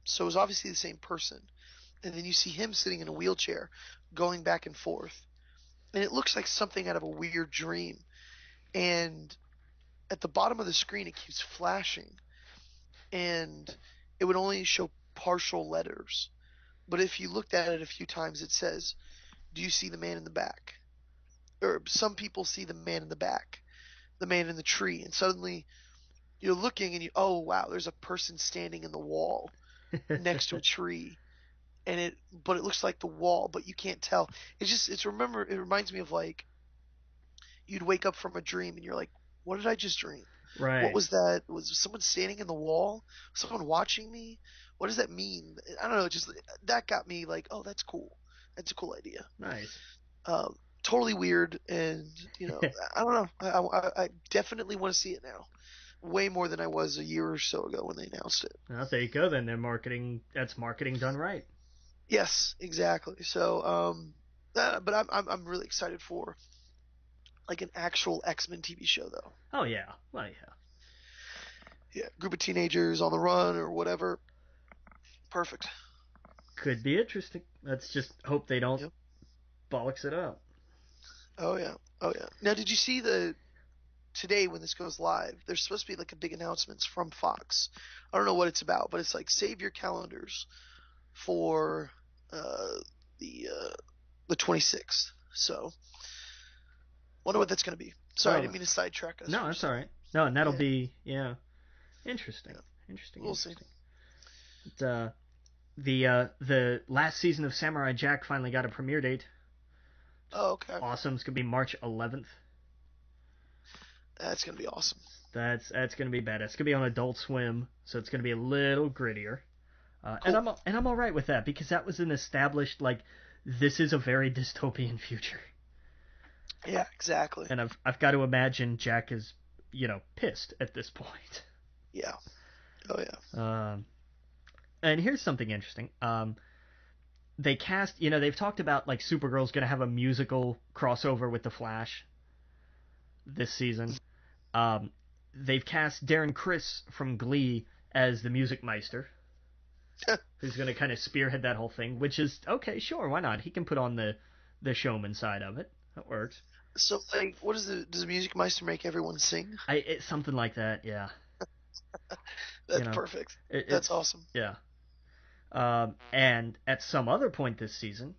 So it was obviously the same person. And then you see him sitting in a wheelchair going back and forth. And it looks like something out of a weird dream. And at the bottom of the screen, it keeps flashing. And it would only show partial letters. But if you looked at it a few times, it says, "Do you see the man in the back?" Or some people see the man in the back, the man in the tree. And suddenly you're looking and oh, wow, there's a person standing in the wall next to a tree. But it looks like the wall, but you can't tell. It reminds me of like you'd wake up from a dream and you're like, what did I just dream? What Right. was that? Was someone standing in the wall? Someone watching me? What does that mean? I don't know. Just that got me like, oh, that's cool. That's a cool idea. Nice. Totally weird, and I don't know. I definitely want to see it now, way more than I was a year or so ago when they announced it. Well, there you go. Then they're marketing. That's marketing done right. Yes, exactly. So, but I'm really excited for like an actual X-Men TV show though. Oh yeah. Well yeah. Yeah, group of teenagers on the run or whatever. Perfect. Could be interesting. Let's just hope they don't Yep. bollocks it up. Oh yeah. Oh yeah. Now, did you see the today when this goes live? There's supposed to be like a big announcements from Fox. I don't know what it's about, but it's like save your calendars for uh, the 26th. So, wonder what Well, that's gonna be. Sorry, I oh didn't mean to sidetrack us no, from that's all something. right. No, and that'll Yeah. be yeah. Interesting. Yeah. Interesting. We'll see. Interesting. But, the last season of Samurai Jack finally got a premiere date. Oh, okay. Awesome. It's gonna be March 11th. That's gonna be awesome. That's gonna be bad. It's gonna be on Adult Swim, so it's gonna be a little grittier. And Cool. I'm all right with that because that was an established like this is a very dystopian future, Yeah, exactly. and I've got to imagine Jack is pissed at this point. Yeah. Oh yeah. And here's something interesting. They cast they've talked about like Supergirl's gonna have a musical crossover with the Flash this season. Um, they've cast Darren Criss from Glee as the Music Meister, who's going to kind of spearhead that whole thing, which is okay, sure, why not? He can put on the showman side of it. That works. So, like, what is does the Music Meister make everyone sing? It's something like that, yeah. That's You know, perfect. That's it's awesome. yeah. And at some other point this season,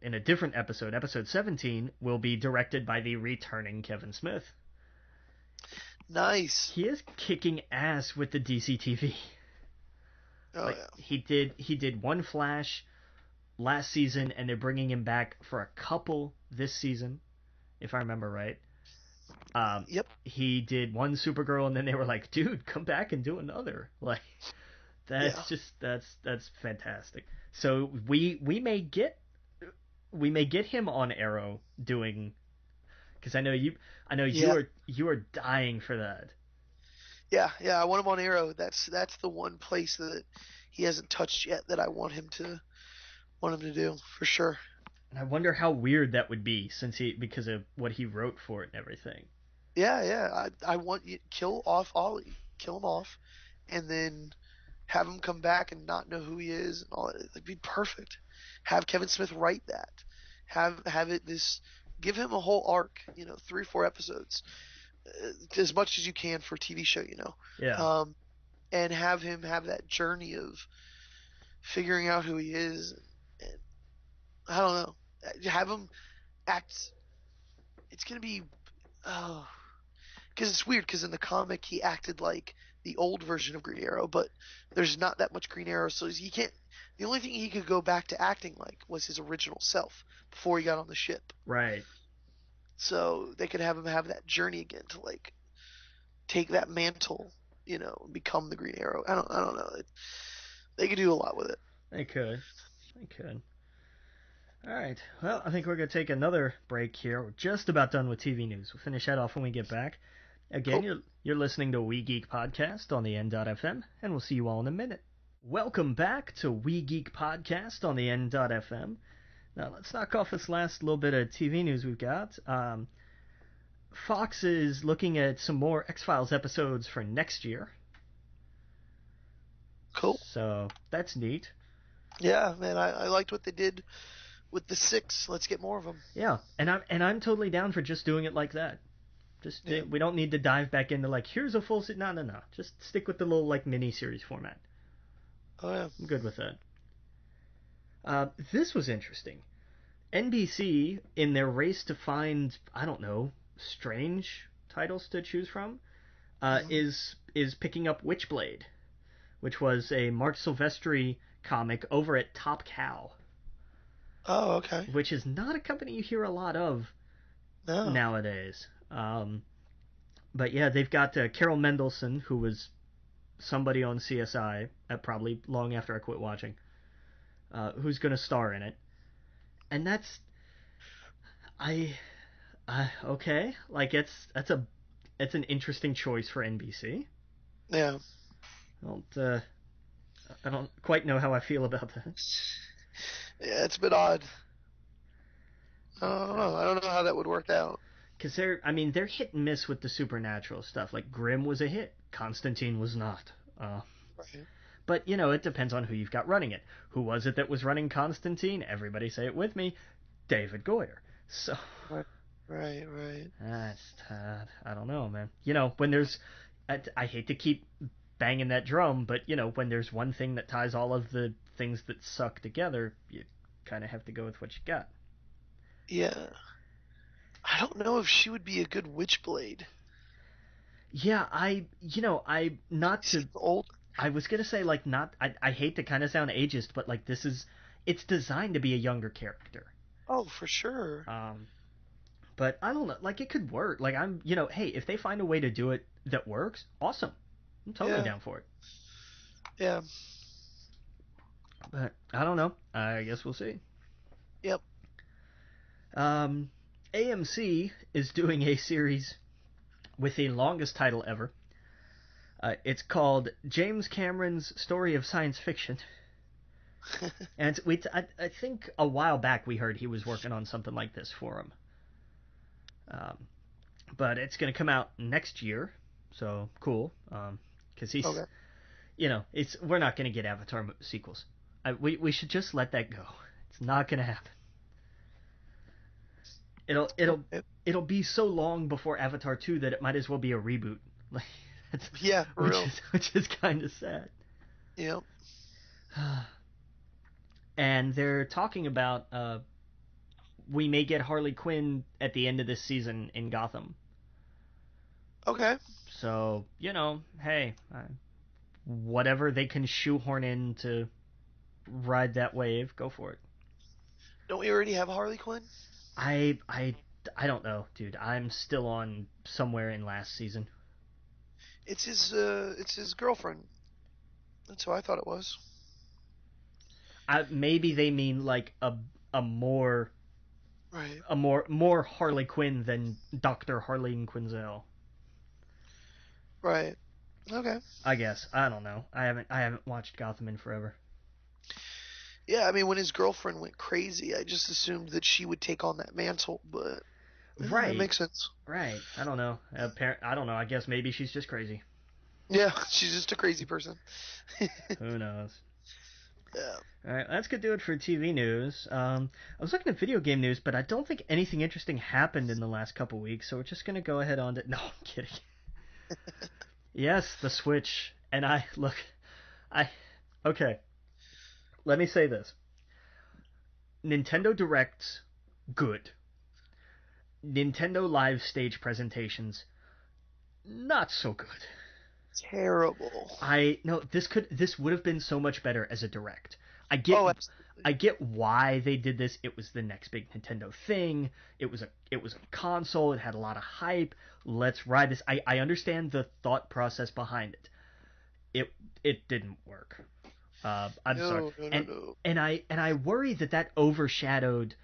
in a different episode, episode 17, will be directed by the returning Kevin Smith. Nice. He is kicking ass with the DC TV. Oh Like yeah. he did one Flash last season, and they're bringing him back for a couple this season, if I remember right. Yep. He did one Supergirl, and then they were like, "Dude, come back and do another." Like that's Yeah. just that's fantastic. So we may get him on Arrow doing because I know Yeah. you are dying for that. Yeah. Yeah. I want him on Arrow. That's the one place that he hasn't touched yet that I want him to do for sure. And I wonder how weird that would be because of what he wrote for it and everything. Yeah. Yeah. I want you kill off Ollie, kill him off, and then have him come back and not know who he is and all that. It'd be perfect. Have Kevin Smith write that. Have it this. Give him a whole arc. 3 or 4 episodes, as much as you can for a TV show. Yeah. And have him have that journey of figuring out who he is. And I don't know. Have him act. It's gonna be. Oh, because it's weird. Because in the comic he acted like the old version of Green Arrow, but there's not that much Green Arrow, so he can't. The only thing he could go back to acting like was his original self before he got on the ship. Right. So they could have him have that journey again to like take that mantle, and become the Green Arrow. I don't know. They could do a lot with it. They could. They could. All right. Well, I think we're going to take another break here. We're just about done with TV news. We'll finish that off when we get back. Again, Cool. you're listening to We Geek Podcast on the N.FM, and we'll see you all in a minute. Welcome back to We Geek Podcast on the N.FM. Now, let's knock off this last little bit of TV news we've got. Fox is looking at some more X-Files episodes for next year. Cool. So, that's neat. Yeah, man, I liked what they did with the 6. Let's get more of them. Yeah, and I'm totally down for just doing it like that. Just Yeah. we don't need to dive back into like here's a full no. Just stick with the little like mini series format. Oh yeah. I'm good with that. This was interesting. NBC, in their race to find I don't know strange titles to choose from, is picking up Witchblade, which was a Mark Silvestri comic over at Top Cow. Oh, okay. Which is not a company you hear a lot of No. nowadays. But yeah, they've got Carol Mendelsohn, who was somebody on CSI, probably long after I quit watching, who's going to star in it. And that's I okay, like it's an interesting choice for NBC. Yeah. I don't quite know how I feel about that. Yeah, it's a bit odd. I don't know. I don't know how that would work out. Because they're hit and miss with the supernatural stuff. Like Grimm was a hit, Constantine was not. Right. But it depends on who you've got running it. Who was it that was running Constantine? Everybody say it with me, David Goyer. So. Right. That's I don't know, man. When there's, I hate to keep banging that drum, but when there's one thing that ties all of the things that suck together, you kind of have to go with what you got. Yeah. I don't know if she would be a good Witchblade. Yeah, I not to old. I was gonna say like not. I hate to kind of sound ageist, but like it's designed to be a younger character. Oh, for sure. But I don't know. Like it could work. Like hey, if they find a way to do it that works, awesome. I'm totally down for it. Yeah. But I don't know. I guess we'll see. Yep. AMC is doing a series with the longest title ever. It's called James Cameron's Story of Science Fiction. And I think a while back we heard he was working on something like this for him. But it's going to come out next year, so cool. Because he's, we're not going to get Avatar sequels. We should just let that go. It's not going to happen. It'll be so long before Avatar 2 that it might as well be a reboot. Like, which is kind of sad. Yep. And they're talking about we may get Harley Quinn at the end of this season in Gotham. Okay. So hey, whatever they can shoehorn in to ride that wave, go for it. Don't we already have Harley Quinn? I don't know, dude. I'm still on somewhere in last season. It's his girlfriend. That's who I thought it was. Maybe they mean like a more more Harley Quinn than Dr. Harleen Quinzel. Right. Okay. I guess. I don't know. I haven't watched Gotham in forever. Yeah, I mean, when his girlfriend went crazy, I just assumed that she would take on that mantle, but right, that makes sense. Right. I don't know. I don't know. I guess maybe she's just crazy. Yeah, she's just a crazy person. Who knows? Yeah. All right, that's gonna do it for TV news. I was looking at video game news, but I don't think anything interesting happened in the last couple weeks, so we're just gonna go ahead on to. No, I'm kidding. Yes, the Switch, and okay. Let me say this. Nintendo Directs, good. Nintendo Live stage presentations, not so good. Terrible. This would have been so much better as a Direct. I get why they did this. It was the next big Nintendo thing. It was a console. It had a lot of hype. Let's ride this. I understand the thought process behind it. It didn't work. I'm sorry. No. And I worry that overshadowed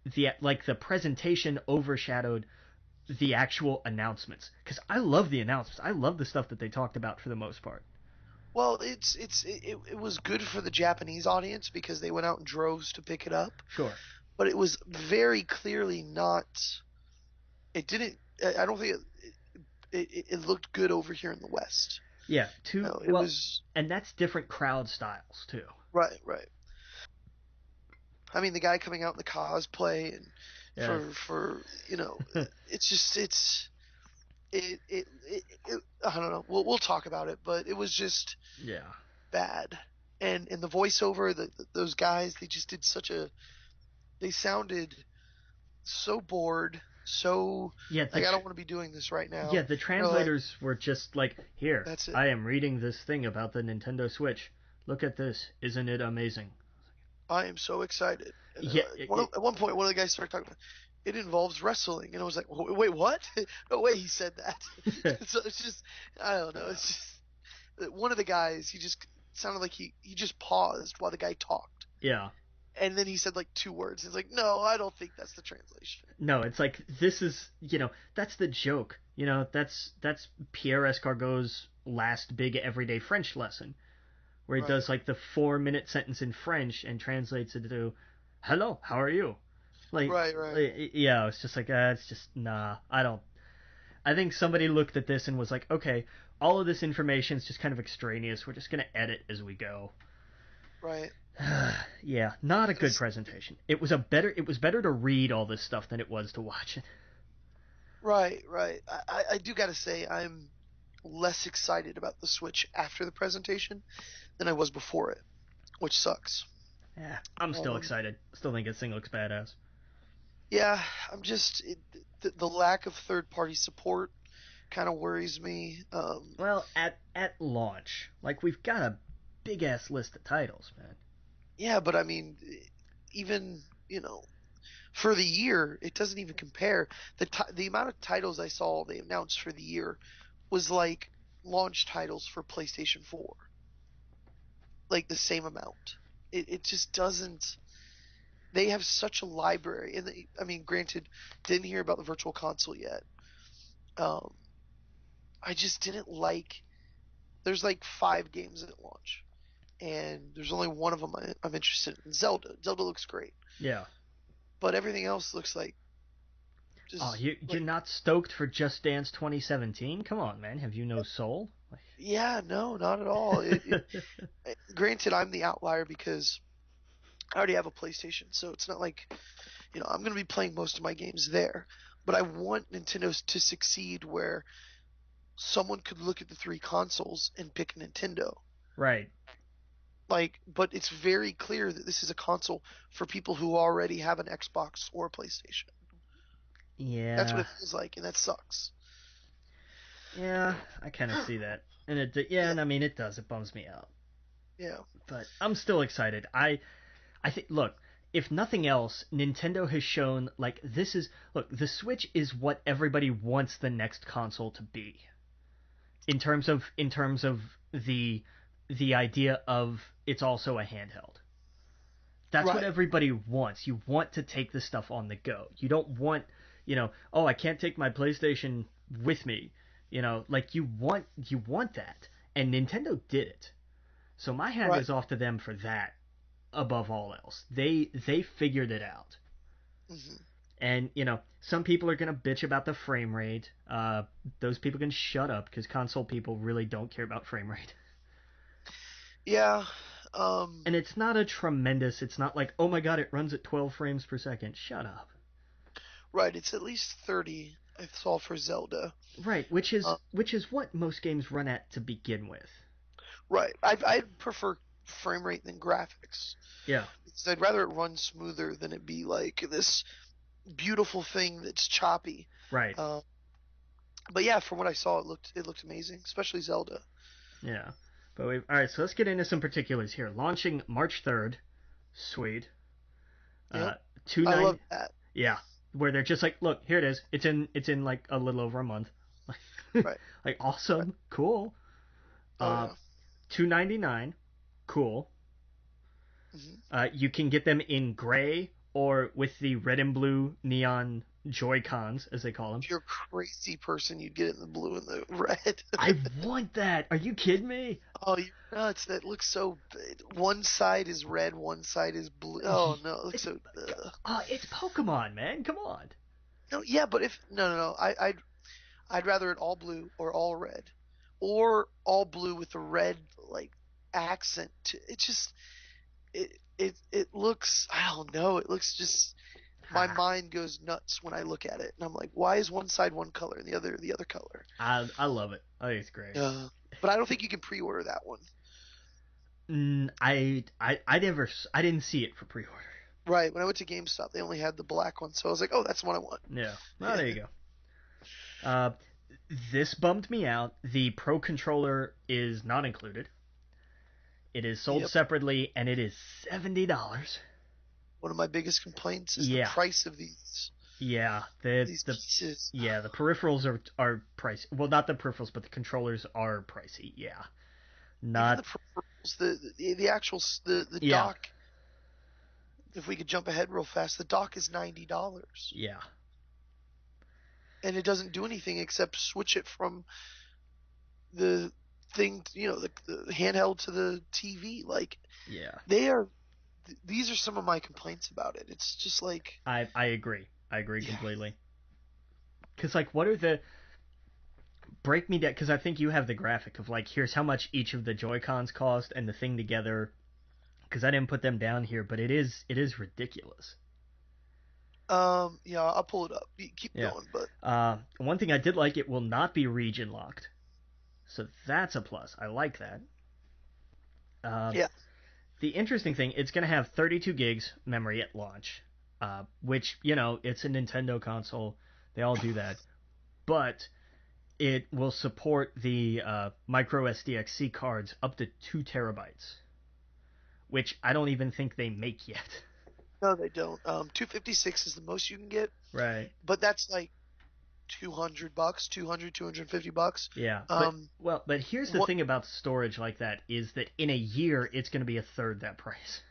the presentation overshadowed the actual announcements, because I love the announcements. I love the stuff that they talked about for the most part. Well, it was good for the Japanese audience because they went out in droves to pick it up. Sure. But it was very clearly not. It didn't. I don't think it looked good over here in the West. Yeah. It was, and that's different crowd styles too. Right. I mean, the guy coming out in the cosplay and. Yeah. For it's just I don't know. We'll talk about it, but it was just bad. And the voiceover, those guys, they just did they sounded so bored, so I don't want to be doing this right now. Yeah, the translators were just like, here, that's it. I am reading this thing about the Nintendo Switch. Look at this, isn't it amazing? I am so excited. And yeah. at one point, one of the guys started talking about, it involves wrestling, and I was like, wait, what? No way, he said that. So it's just, I don't know. It's just one of the guys. He just sounded like he just paused while the guy talked, Yeah. and then he said like two words. He's like, no, I don't think that's the translation. No, it's like this is that's the joke. That's Pierre Escargot's last big everyday French lesson, where he Right. does like the 4-minute sentence in French and translates it to "Hello, how are you?" Right. Yeah, it's just like it's just nah. I don't. I think somebody looked at this and was like, okay, all of this information is just kind of extraneous. We're just gonna edit as we go. Right. Yeah, not a good presentation. It was better to read all this stuff than it was to watch it. Right. I do gotta say, I'm less excited about the Switch after the presentation than I was before it, which sucks. Yeah, I'm still Um, excited. Still think this thing looks badass. yeah, the lack of third-party support kind of worries me. Well, at launch, like we've got a big ass list of titles, man. Yeah, but I mean, even for the year, it doesn't even compare. The amount of titles I saw they announced for the year was like launch titles for PlayStation 4, like the same amount. It just doesn't. They have such a library, and I mean, granted, didn't hear about the Virtual Console yet. Um, I just didn't like. There's like 5 games at launch, and there's only one of them I'm interested in. Zelda. Zelda looks great, Yeah. but everything else looks like Oh, just you're like, not stoked for Just Dance 2017? Come on, man. Have you no soul? yeah, no, not at all. Granted, I'm the outlier because I already have a PlayStation, so it's not like I'm going to be playing most of my games there. But I want Nintendo to succeed where someone could look at the 3 consoles and pick a Nintendo. Right. Like, but it's very clear that this is a console for people who already have an Xbox or a PlayStation. That's what Yeah. it feels like, and that sucks. Yeah, I kind of see that. And yeah, Yeah, and I mean it does. It bums me out. yeah, But I'm still excited. I think look, if nothing else, Nintendo has shown like the Switch is what everybody wants the next console to be. In terms of the idea of it's also a handheld. That's what right, everybody wants. You want to take the stuff on the go. You don't want, oh, I can't take my PlayStation with me. Like you want that. And Nintendo did it. So my hat right. is off to them for that above all else. They figured it out. Hmm. And some people are gonna bitch about the frame rate. Those people can shut up because console people really don't care about frame rate. Yeah, And it's not a tremendous. It's not like, oh my god, it runs at 12 frames per second. Shut up. right. It's at least 30. I saw for Zelda. Right, which is Uh, which is what most games run at to begin with. right. I'd prefer frame rate than graphics. Yeah. Because I'd rather it run smoother than it be like this beautiful thing that's choppy. Right. Uh, but yeah, from what I saw, it looked amazing, especially Zelda. Yeah. But all right. So let's get into some particulars here. Launching March 3rd. Sweet. Yep, Uh, two I love nine. that. Yeah. Where they're just like, look, here it is. It's in like a little over a month. Right, Like right. awesome, cool. Oh Uh, yeah. $2.99, cool. Hmm. You can get them in gray or with the red and blue neon Joy Cons, as they call them. If you're a crazy person, you'd get it in the blue and the red. I want that. Are you kidding me? Oh, you're nuts. That looks so. One side is red, one side is blue. Oh no, it looks It's so. it's Pokemon, man. Come on. No, yeah, but if no. I'd rather it all blue or all red, or all blue with a red like accent. It just it looks. I don't know. It looks just. My Ha. mind goes nuts when I look at it, and I'm like, why is one side one color and the other color? I love it. I think it's great. But I don't think you can pre-order that one. I didn't see it for pre-order. Right. When I went to GameStop, they only had the black one, so I was like, oh, that's the one I want. Yeah. Well, there you go. Uh, this bummed me out. The Pro controller is not included. It is sold Yep. separately, and it is $70. One of my biggest complaints is the Yeah. price of these. Yeah, These pieces. the peripherals are pricey. Well, not the peripherals, but the controllers are pricey. Yeah, Even not the peripherals, the actual the yeah, dock. If we could jump ahead real fast, the dock is $90, yeah, and it doesn't do anything except switch it from the thing, the handheld to the TV. Like yeah. they are. These are some of my complaints about it. It's just like, I agree. I agree yeah, completely. Because like, what are the break me down? Because I think you have the graphic of like, here's how much each of the Joy Cons cost and the thing together. Because I didn't put them down here, but it is ridiculous. yeah, I'll pull it up. You keep Yeah. going, but One thing I did like, it will not be region locked, so that's a plus. I like that. Uh, yeah, the interesting thing, it's going to have 32 gigs memory at launch, which it's a Nintendo console. They all do that, but it will support the micro SDXC cards up to 2 terabytes, which I don't even think they make yet. no, they don't. 256 is the most you can get, Right. but that's like $200, 250 bucks. Yeah. Um, But here's the what? thing about storage like that is that in a year it's going to be a third that price.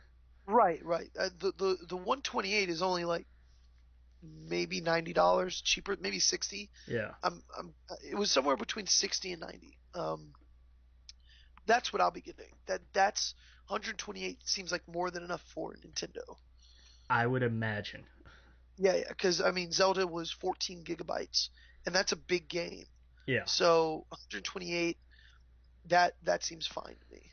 Right, right. The 128 is only like maybe $90 cheaper, maybe 60. Yeah. It was somewhere between 60 and 90. That's what I'll be getting. That's 128 seems like more than enough for Nintendo. I would imagine. Yeah, yeah, because I mean Zelda was 14 gigabytes, and that's a big game. Yeah. So 128, that seems fine to me.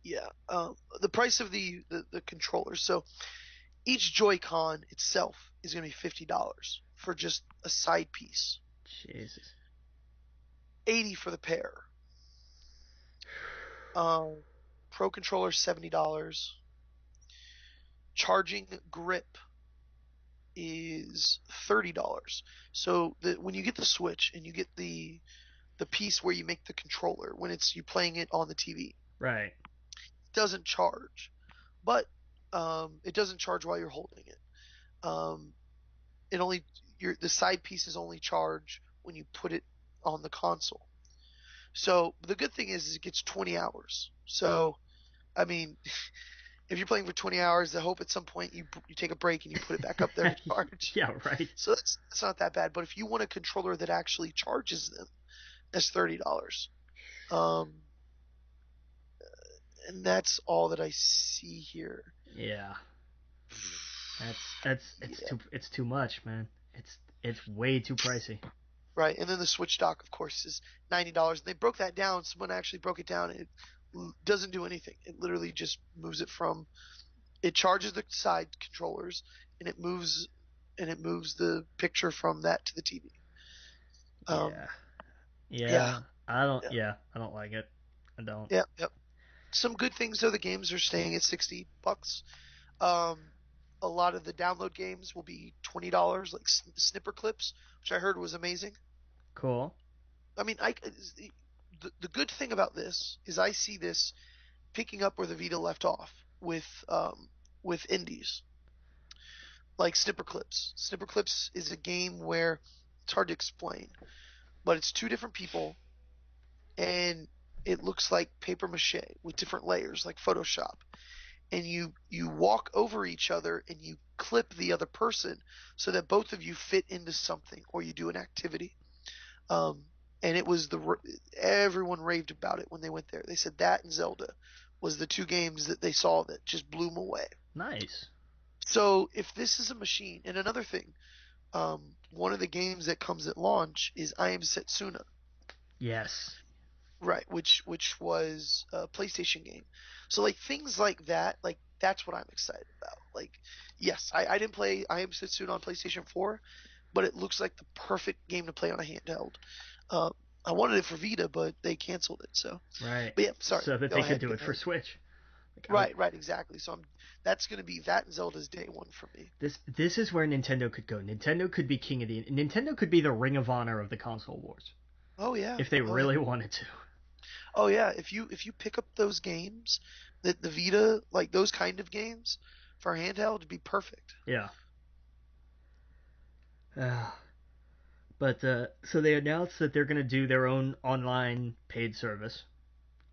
Yeah. The price of the controllers. So each Joy-Con itself is going to be $50 for just a side piece. Jesus. 80 for the pair. Pro controller $70. Charging grip is $30. So when you get the Switch and you get the piece where you make the controller when it's you playing it on the TV, it Right. doesn't charge, but it doesn't charge while you're holding it. Um, it only the side pieces only charge when you put it on the console. So the good thing is it gets 20 hours. So I mean, if you're playing for 20 hours, I hope at some point you take a break and you put it back up there to charge. Yeah, right. So that's not that bad. But if you want a controller that actually charges them, that's $30. Um, and that's all that I see here. Yeah. That's Yeah. it's too much, man. It's way too pricey. Right, and then the Switch dock, of course, is $90. And they broke that down. Someone actually broke it down. And it doesn't do anything. It literally just moves it from. It charges the side controllers, and it moves the picture from that to the TV. Yeah. Yeah, Yeah. I don't yeah, yeah, I don't like it. I don't. yeah, yeah. Some good things though. The games are staying at $60. Um, a lot of the download games will be $20, like Snipper Clips, which I heard was amazing. Cool. I mean, the good thing about this is I see this picking up where the Vita left off with indies like Snipper Clips. Snipper Clips is a game where it's hard to explain, but it's two different people and it looks like paper mache with different layers like Photoshop. And you walk over each other and you clip the other person so that both of you fit into something or you do an activity. Um, and it was everyone raved about it when they went there. They said that and Zelda was the two games that they saw that just blew them away. Nice. So if this is a machine, and another thing, one of the games that comes at launch is I Am Setsuna, Yes. right? Which was a PlayStation game. So like things like that, like that's what I'm excited about. Like, yes, I didn't play I Am Setsuna on PlayStation 4, but it looks like the perfect game to play on a handheld. Uh, I wanted it for Vita, but they canceled it. So, Right. but yeah, sorry. So that Go they could ahead. do Go it for ahead. Switch. Like Right, right, exactly. So that's going to be that and Zelda's day one for me. this is where Nintendo could go. Nintendo could be king of the. Nintendo could be the Ring of Honor of the console wars Oh yeah. if they Oh really yeah. wanted to. Oh yeah. If you pick up those games, that the Vita, like those kind of games for handheld, would be perfect. Yeah. Uh, but so they announced that they're going to do their own online paid service.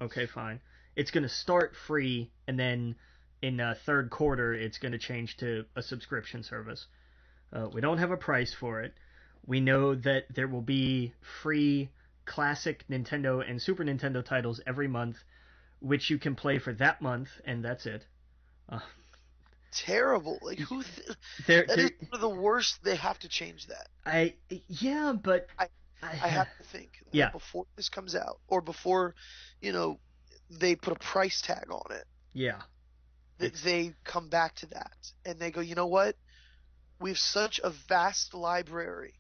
Okay, fine. It's going to start free, and then in third quarter, it's going to change to a subscription service. We don't have a price for it. We know that there will be free classic Nintendo and Super Nintendo titles every month, which you can play for that month, and that's it. Uh, Terrible. Like they're, that is they're, one of the worst. They have to change that. yeah, but I I I, have to think yeah, that before this comes out, or before, you know, they put a price tag on it, yeah, that it's they come back to that and they go, you know what? We have such a vast library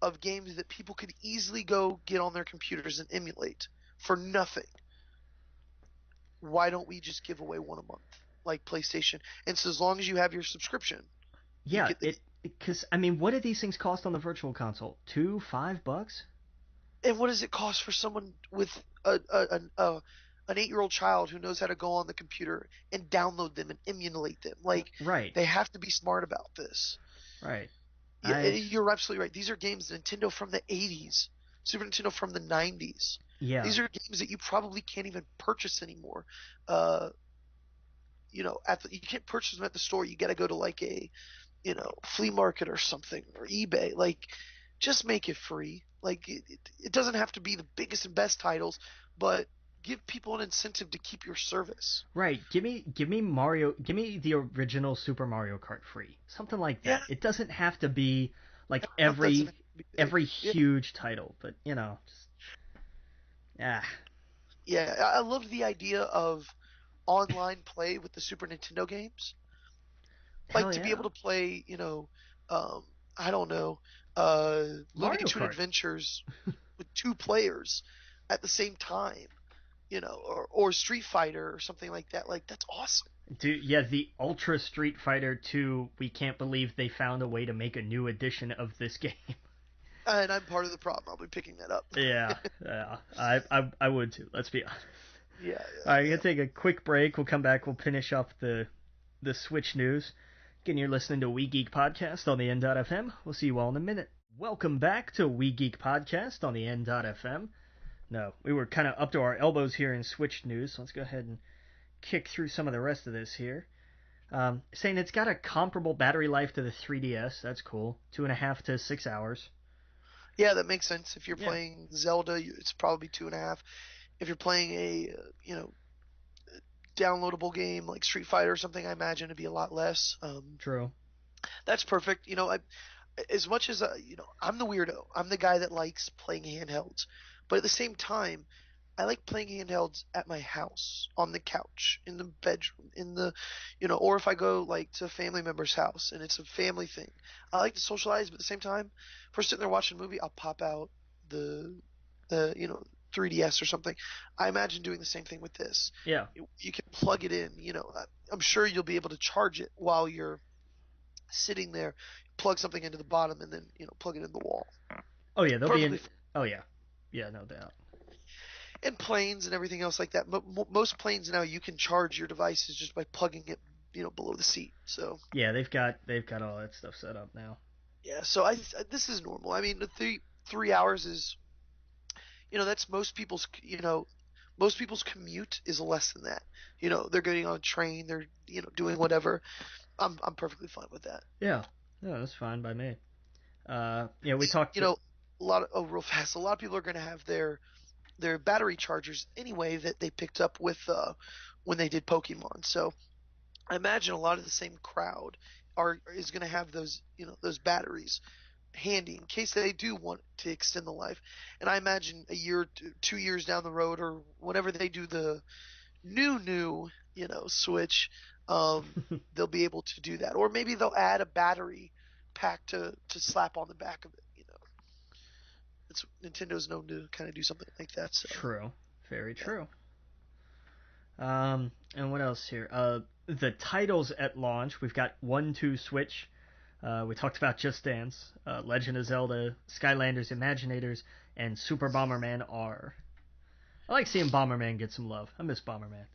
of games that people could easily go get on their computers and emulate for nothing. Why don't we just give away one a month, like PlayStation? And so as long as you have your subscription, you yeah, get the. because I mean, what do these things cost on the Virtual Console? $5? And what does it cost for someone with an 8-year-old child who knows how to go on the computer and download them and emulate them? Like, Right, they have to be smart about this. right. Yeah, I you're absolutely right. These are games Nintendo from the 80s, Super Nintendo from the 90s. yeah, These are games that you probably can't even purchase anymore. Uh, you can't purchase them at the store. You got to go to like a, flea market or something, or eBay. Like, just make it free. Like, it doesn't have to be the biggest and best titles, but give people an incentive to keep your service. right. Give me Mario. Give me the original Super Mario Kart free. Something like Yeah, that. It doesn't have to be like it doesn't have to be big. every Yeah, huge title, but just ah, yeah. I love the idea of online play with the Super Nintendo games. Like hell to be yeah. able to play, um, I don't know, uh, Looney Mario Tune Kart. Adventures with two players at the same time, or Street Fighter or something like that. Like, that's awesome. Dude, yeah, the Ultra Street Fighter 2, we can't believe they found a way to make a new edition of this game. And I'm part of the problem. I'll be picking that up. Yeah, yeah. I would too, let's be honest. Yeah, All yeah, right, we're yeah. gonna take a quick break. We'll come back. We'll finish up the Switch news. Again, you're listening to We Geek Podcast on the N.FM. We'll see you all in a minute. Welcome back to We Geek Podcast on the N.FM. No, we were kind of up to our elbows here in Switch news, so let's go ahead and kick through some of the rest of this here. Saying it's got a comparable battery life to the 3DS. That's cool. 2.5 to 6 hours. Yeah, that makes sense. If you're Yeah, playing Zelda, it's probably 2.5. If you're playing a, downloadable game like Street Fighter or something, I imagine it'd be a lot less. true. That's perfect. As much as I'm the weirdo. I'm the guy that likes playing handhelds, but at the same time, I like playing handhelds at my house, on the couch, in the bedroom, or if I go like to a family member's house and it's a family thing. I like to socialize, but at the same time, if we're sitting there watching a movie, I'll pop out the the 3DS or something. I imagine doing the same thing with this. Yeah. You can plug it in. I'm sure you'll be able to charge it while you're sitting there, plug something into the bottom, and then plug it in the wall. Oh yeah, they'll be Perfectly in. fine. Oh yeah, yeah, no doubt. And planes and everything else like that. But most planes now you can charge your devices just by plugging it, below the seat. So Yeah, they've got all that stuff set up now. yeah, so this is normal. I mean, the 3 hours is, that's most people's commute is less than that. They're getting on a train, they're doing whatever. I'm perfectly fine with that. Yeah, no, that's fine by me. Yeah, we talked. A lot of, real fast. A lot of people are going to have their battery chargers anyway that they picked up with when they did Pokemon. So I imagine a lot of the same crowd is going to have those batteries handy in case they do want to extend the life. And I imagine a year, 2 years down the road, or whenever they do the new Switch, they'll be able to do that. Or maybe they'll add a battery pack to slap on the back of it. It's Nintendo's known to kind of do something like that. So True, very yeah. true. And what else here? The titles at launch. We've got 1-2 Switch. We talked about Just Dance, Legend of Zelda, Skylanders Imaginators, and Super Bomberman R. I like seeing Bomberman get some love. I miss Bomberman.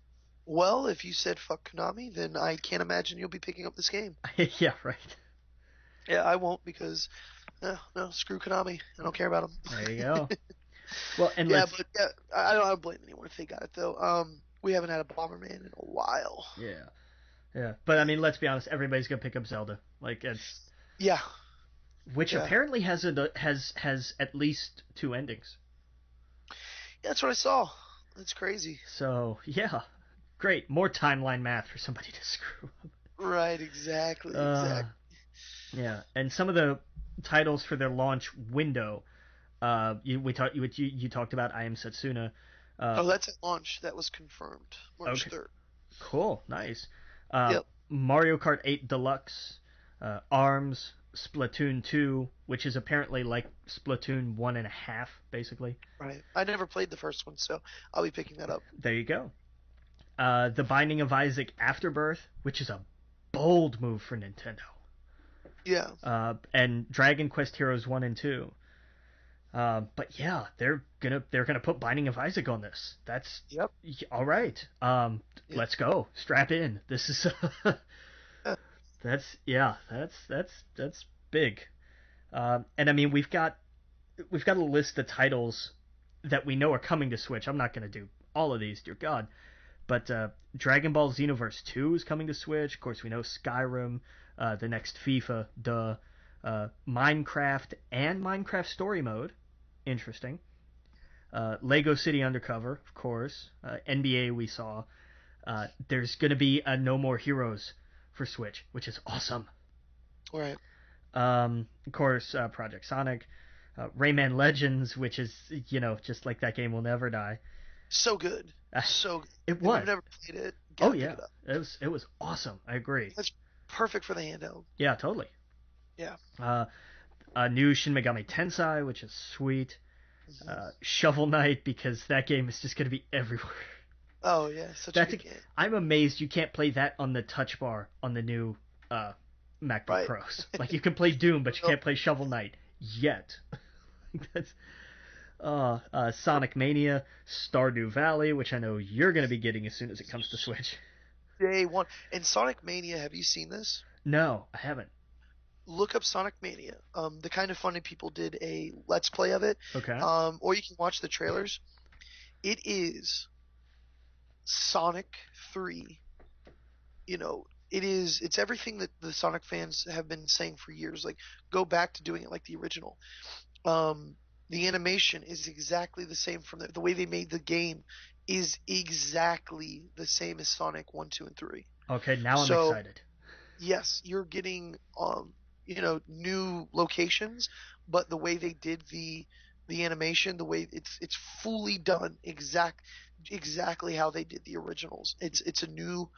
Well, if you said fuck Konami, then I can't imagine you'll be picking up this game. Yeah, right. Yeah, I won't, because No, no, screw Konami. I don't care about There you them. go. Well, and Yeah, let's but yeah, I don't blame anyone if they got it though. We haven't had a Bomberman in a while. yeah, yeah. But I mean, let's be honest. Everybody's gonna pick up Zelda. Like it's Yeah, which yeah, apparently has at least two endings. yeah. That's what I saw. That's crazy. So yeah, great. More timeline math for somebody to screw up. Right, exactly, Uh, exactly. yeah, and some of the titles for their launch window. You talked about I Am Setsuna. Uh, Oh, that's at launch. That was confirmed, March okay, 3rd. cool, nice. Uh, Yep. Mario Kart 8 Deluxe, Arms, Splatoon 2, which is apparently like Splatoon 1.5, basically. Right. I never played the first one, so I'll be picking that up. There you go. The Binding of Isaac Afterbirth, which is a bold move for Nintendo. Yeah. And Dragon Quest Heroes 1 and 2. But yeah, they're gonna put Binding of Isaac on this. That's Yep. all right. Yep. Let's go. Strap in. This is that's big. And I mean we've got a list of titles that we know are coming to Switch. I'm not gonna do all of these, dear God. But Dragon Ball Xenoverse 2 is coming to Switch. Of course, we know Skyrim, the next FIFA, Minecraft and Minecraft Story Mode. Interesting. Lego City Undercover, of course. NBA we saw. There's going to be a No More Heroes for Switch, which is awesome. Right. Of course, Project Sonic. Rayman Legends, which is, just like that game will never die. So good. So good. It If was. you've never played it, Oh, gotta pick yeah. it up. It was awesome. I agree. That's perfect for the handheld. Yeah, totally. Yeah. A new Shin Megami Tensei, which is sweet. Mhm. Shovel Knight, because that game is just going to be everywhere. Oh yeah, such That's a good game. I'm amazed you can't play that on the touch bar on the new MacBook Right. Pros. Like you can play Doom, but you Nope. can't play Shovel Knight yet. That's Sonic Mania, Stardew Valley, which I know you're going to be getting as soon as it comes to Switch. Day one. And Sonic Mania, have you seen this? No, I haven't. Look up Sonic Mania. The Kind of Funny people did a Let's Play of it. Okay. Or you can watch the trailers. It is Sonic 3. It's everything that the Sonic fans have been saying for years. Like, go back to doing it like the original. The animation is exactly the same from the way they made the game is exactly the same as Sonic 1, 2, and 3. Okay, now I'm So, excited. yes, you're getting new locations, but the way they did the animation, the way it's fully done exactly how they did the originals. It's a new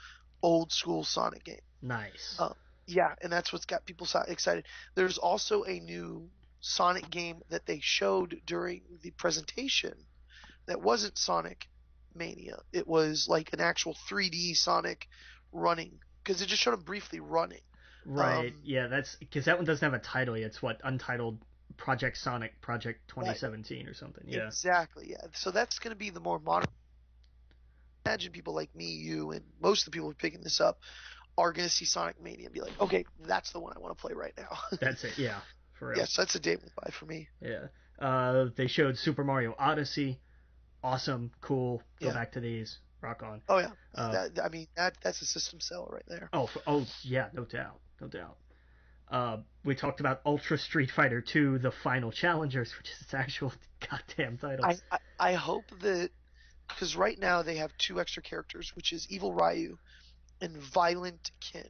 old school Sonic game. Nice. Yeah, and that's what's got people so excited. There's also a new Sonic game that they showed during the presentation that wasn't Sonic Mania. It was like an actual 3D Sonic running because it just showed him briefly running. Right. Yeah, that's because that one doesn't have a title yet. It's what Untitled Project Sonic Project Right. 2017 or something. Yeah. Exactly. Yeah. So that's going to be the more modern. Imagine people like me, you, and most of the people who are picking this up are going to see Sonic Mania and be like, okay, that's the one I want to play right now. That's it. Yeah. For real. Yes, that's a day went by for me. Yeah. They showed Super Mario Odyssey. Awesome. Cool. Go Yeah. back to these. Rock on. Oh yeah. That's a system seller right there. Oh yeah. No doubt. No doubt. We talked about Ultra Street Fighter 2, The Final Challengers, which is its actual goddamn title. I hope that because right now they have two extra characters, which is Evil Ryu and Violent Kin,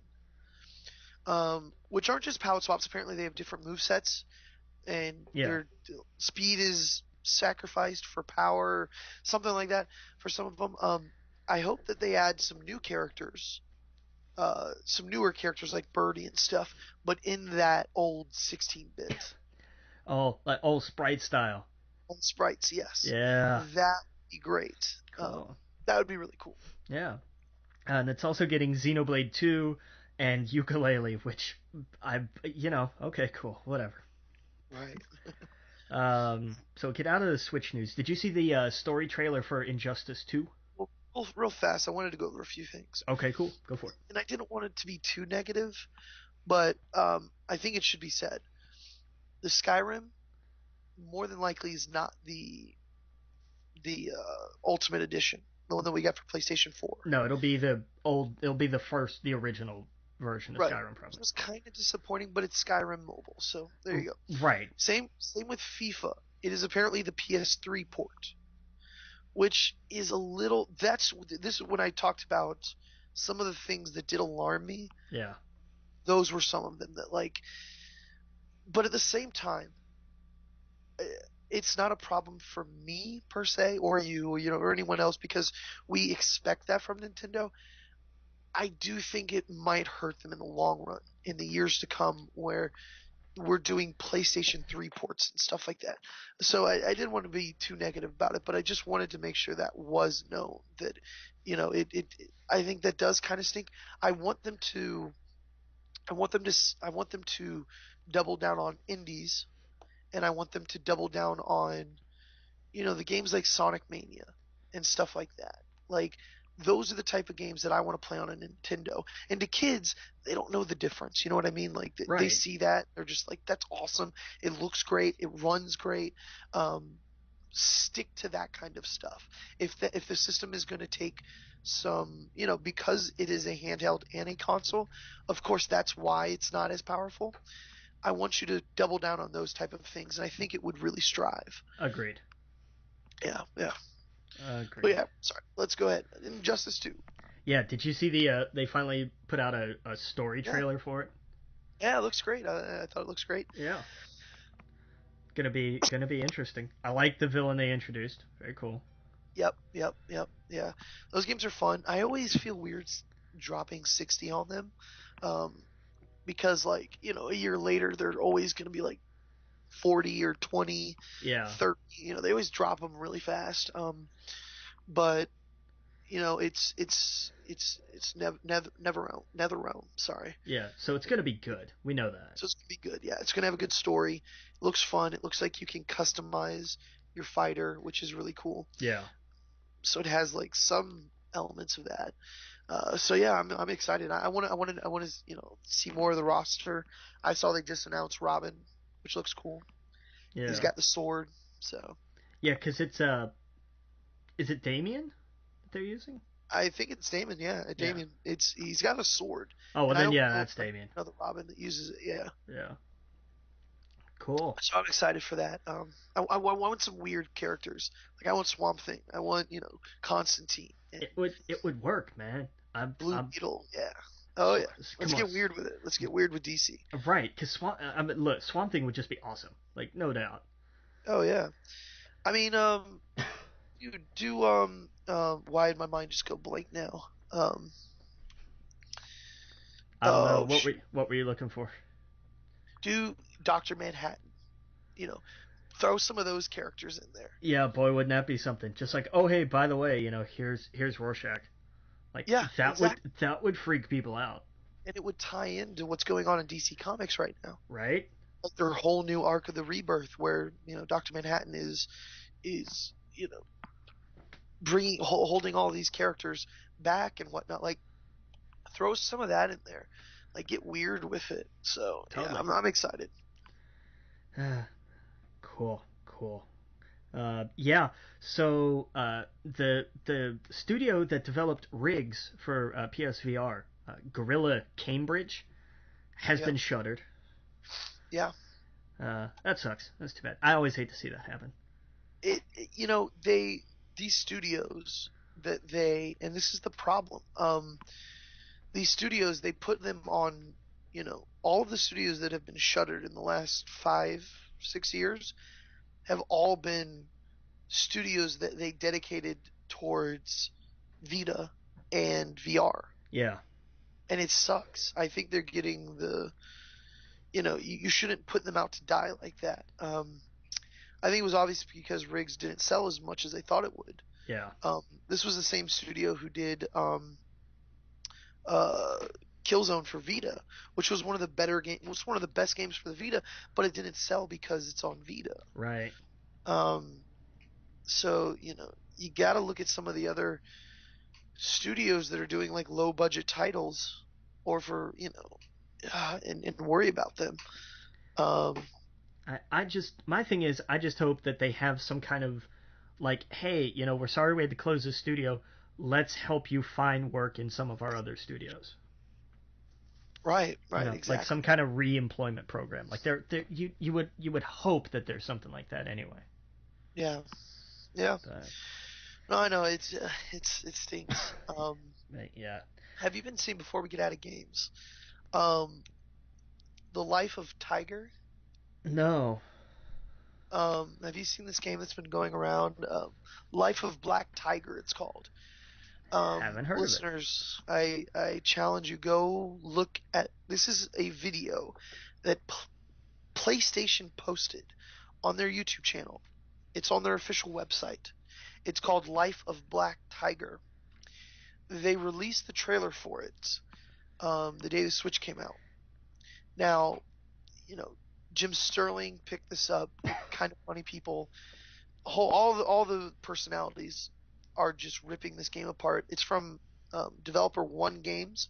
which aren't just power swaps. Apparently, they have different move sets, and their speed is sacrificed for power, something like that for some of them. I hope that they add some new characters, some newer characters like Birdie and stuff, but in that old 16-bit. Like old sprite style. Old sprites, yes. Yeah. That would be great. Cool. That would be really cool. Yeah. And it's also getting Xenoblade 2 and Ukulele, which okay, cool, whatever. Right. So get out of the Switch news. Did you see the story trailer for Injustice 2? Well, real fast, I wanted to go over a few things. Okay, cool. Go for it. And I didn't want it to be too negative, but I think it should be said. the Skyrim more than likely is not the Ultimate Edition, the one that we got for PlayStation 4. No, it'll be the old. It'll be the original version of Right. Skyrim, So probably. it's kind of disappointing, but it's Skyrim mobile, so there you go. Right. Same with FIFA. It is apparently the PS3 port, which is a little. This is when I talked about some of the things that did alarm me. Yeah. Those were some of them that like. But at the same time, it's not a problem for me per se, or you know, or anyone else, because we expect that from Nintendo. I do think it might hurt them in the long run, in the years to come, where we're doing PlayStation 3 ports and stuff like that. So I didn't want to be too negative about it, but I just wanted to make sure that was known, that, you know, I think that does kind of stink. I want them to, I want them to double down on indies, and I want them to double down on, you know, the games like Sonic Mania and stuff like that. Like, those are the type of games that I want to play on a Nintendo. And to kids, they don't know the difference. You know what I mean? Like, they Right. see that, they're just like, that's awesome. It looks great. It runs great. Um, Stick to that kind of stuff. If the system is going to take some, you know, because it is a handheld and a console, of course that's why it's not as powerful. I want you to double down on those type of things, and I think it would really strive. Agreed. Yeah, yeah. But Agreed. yeah, sorry. Let's go ahead. Injustice 2. Yeah. Did you see they finally put out a story Yeah, trailer for it? yeah. It looks great. I thought it looks great. Yeah. Gonna be interesting. I like the villain they introduced. Very cool. Yep, yep, yep. Yeah, those games are fun. I always feel weird dropping 60 on them, um, because like, you know, a year later they're always gonna be like 40 or 20, Yeah. 30. You know, they always drop them really fast. But you know, it's Nether Realm. Sorry. Yeah. So it's gonna be good. We know that. So it's gonna be good. Yeah, it's gonna have a good story. It looks fun. It looks like you can customize your fighter, which is really cool. Yeah. So it has like some elements of that. So yeah, I'm excited. I want to you know, see more of the roster. I saw they just announced Robin, which looks cool. He's Yeah. got the sword. So Yeah. Cause it's is it Damien that they're using? I think it's Damon. Yeah, Yeah. Damon. He's got a sword, Oh well, and I then don't yeah, know that's Damien. another Robin that uses it. Yeah. Yeah. Cool. So I'm excited for that. I want some weird characters. Like I want Swamp Thing. I want, you know, Constantine and It would work, man. Blue I'm Beetle. Yeah. Oh yeah. Let's come on. get weird with it. Let's get weird with DC. Right, because I mean, look, Swamp Thing would just be awesome. Like, no doubt. Oh yeah. I mean, you do why did my mind just go blank now? I don't know Oh what shoot. what were you looking for? Do Doctor Manhattan. You know, throw some of those characters in there. Yeah, boy, wouldn't that be something? Just like, oh hey, by the way, here's Rorschach. Like Yeah, exactly. that would freak people out, And it would tie into what's going on in DC Comics right now. right? Like their whole new arc of the Rebirth, where, you know, Doctor Manhattan is, you know, bringing holding all these characters back and whatnot. Like, throw some of that in there. Like, get weird with it. So yeah, Totally. I'm excited. Cool, cool. Yeah. So the studio that developed rigs for PSVR, Gorilla Cambridge, has Yeah, been shuttered. yeah. That sucks. That's too bad. I always hate to see that happen. You know, these studios that they, and this is the problem. These studios, they put them on, you know, all of the studios that have been shuttered in the last 5, 6 years have all been studios that they dedicated towards Vita and VR. Yeah. And it sucks. I think they're getting the, you know, you shouldn't put them out to die like that. I think it was obvious because Riggs didn't sell as much as they thought it would. Yeah. This was the same studio who did uh, Killzone for Vita, which was one of the better game, was one of the best games for the Vita, but it didn't sell because it's on Vita. Right. Um, so you know, you got to look at some of the other studios that are doing like low budget titles, or for, you know, and worry about them. Um, I just my thing is I just hope that they have some kind of like, hey, we're sorry we had to close the studio. Let's help you find work in some of our other studios. Right, right, Like exactly. some kind of re-employment program. Like you would hope that there's something like that anyway. Yeah, yeah. But, No, I know it stinks. but yeah, Have you been seeing before we get out of games? Um, The Life of Tiger. no, Have you seen this game that's been going around? Life of Black Tiger, it's called. haven't heard of it. Listeners, I challenge you, go look at this. Is a video that PlayStation posted on their YouTube channel. It's on their official website. It's called Life of Black Tiger. They released the trailer for it the day the Switch came out. Now, you know, Jim Sterling picked this up. Kind of funny people. All the personalities are just ripping this game apart. It's from developer One Games.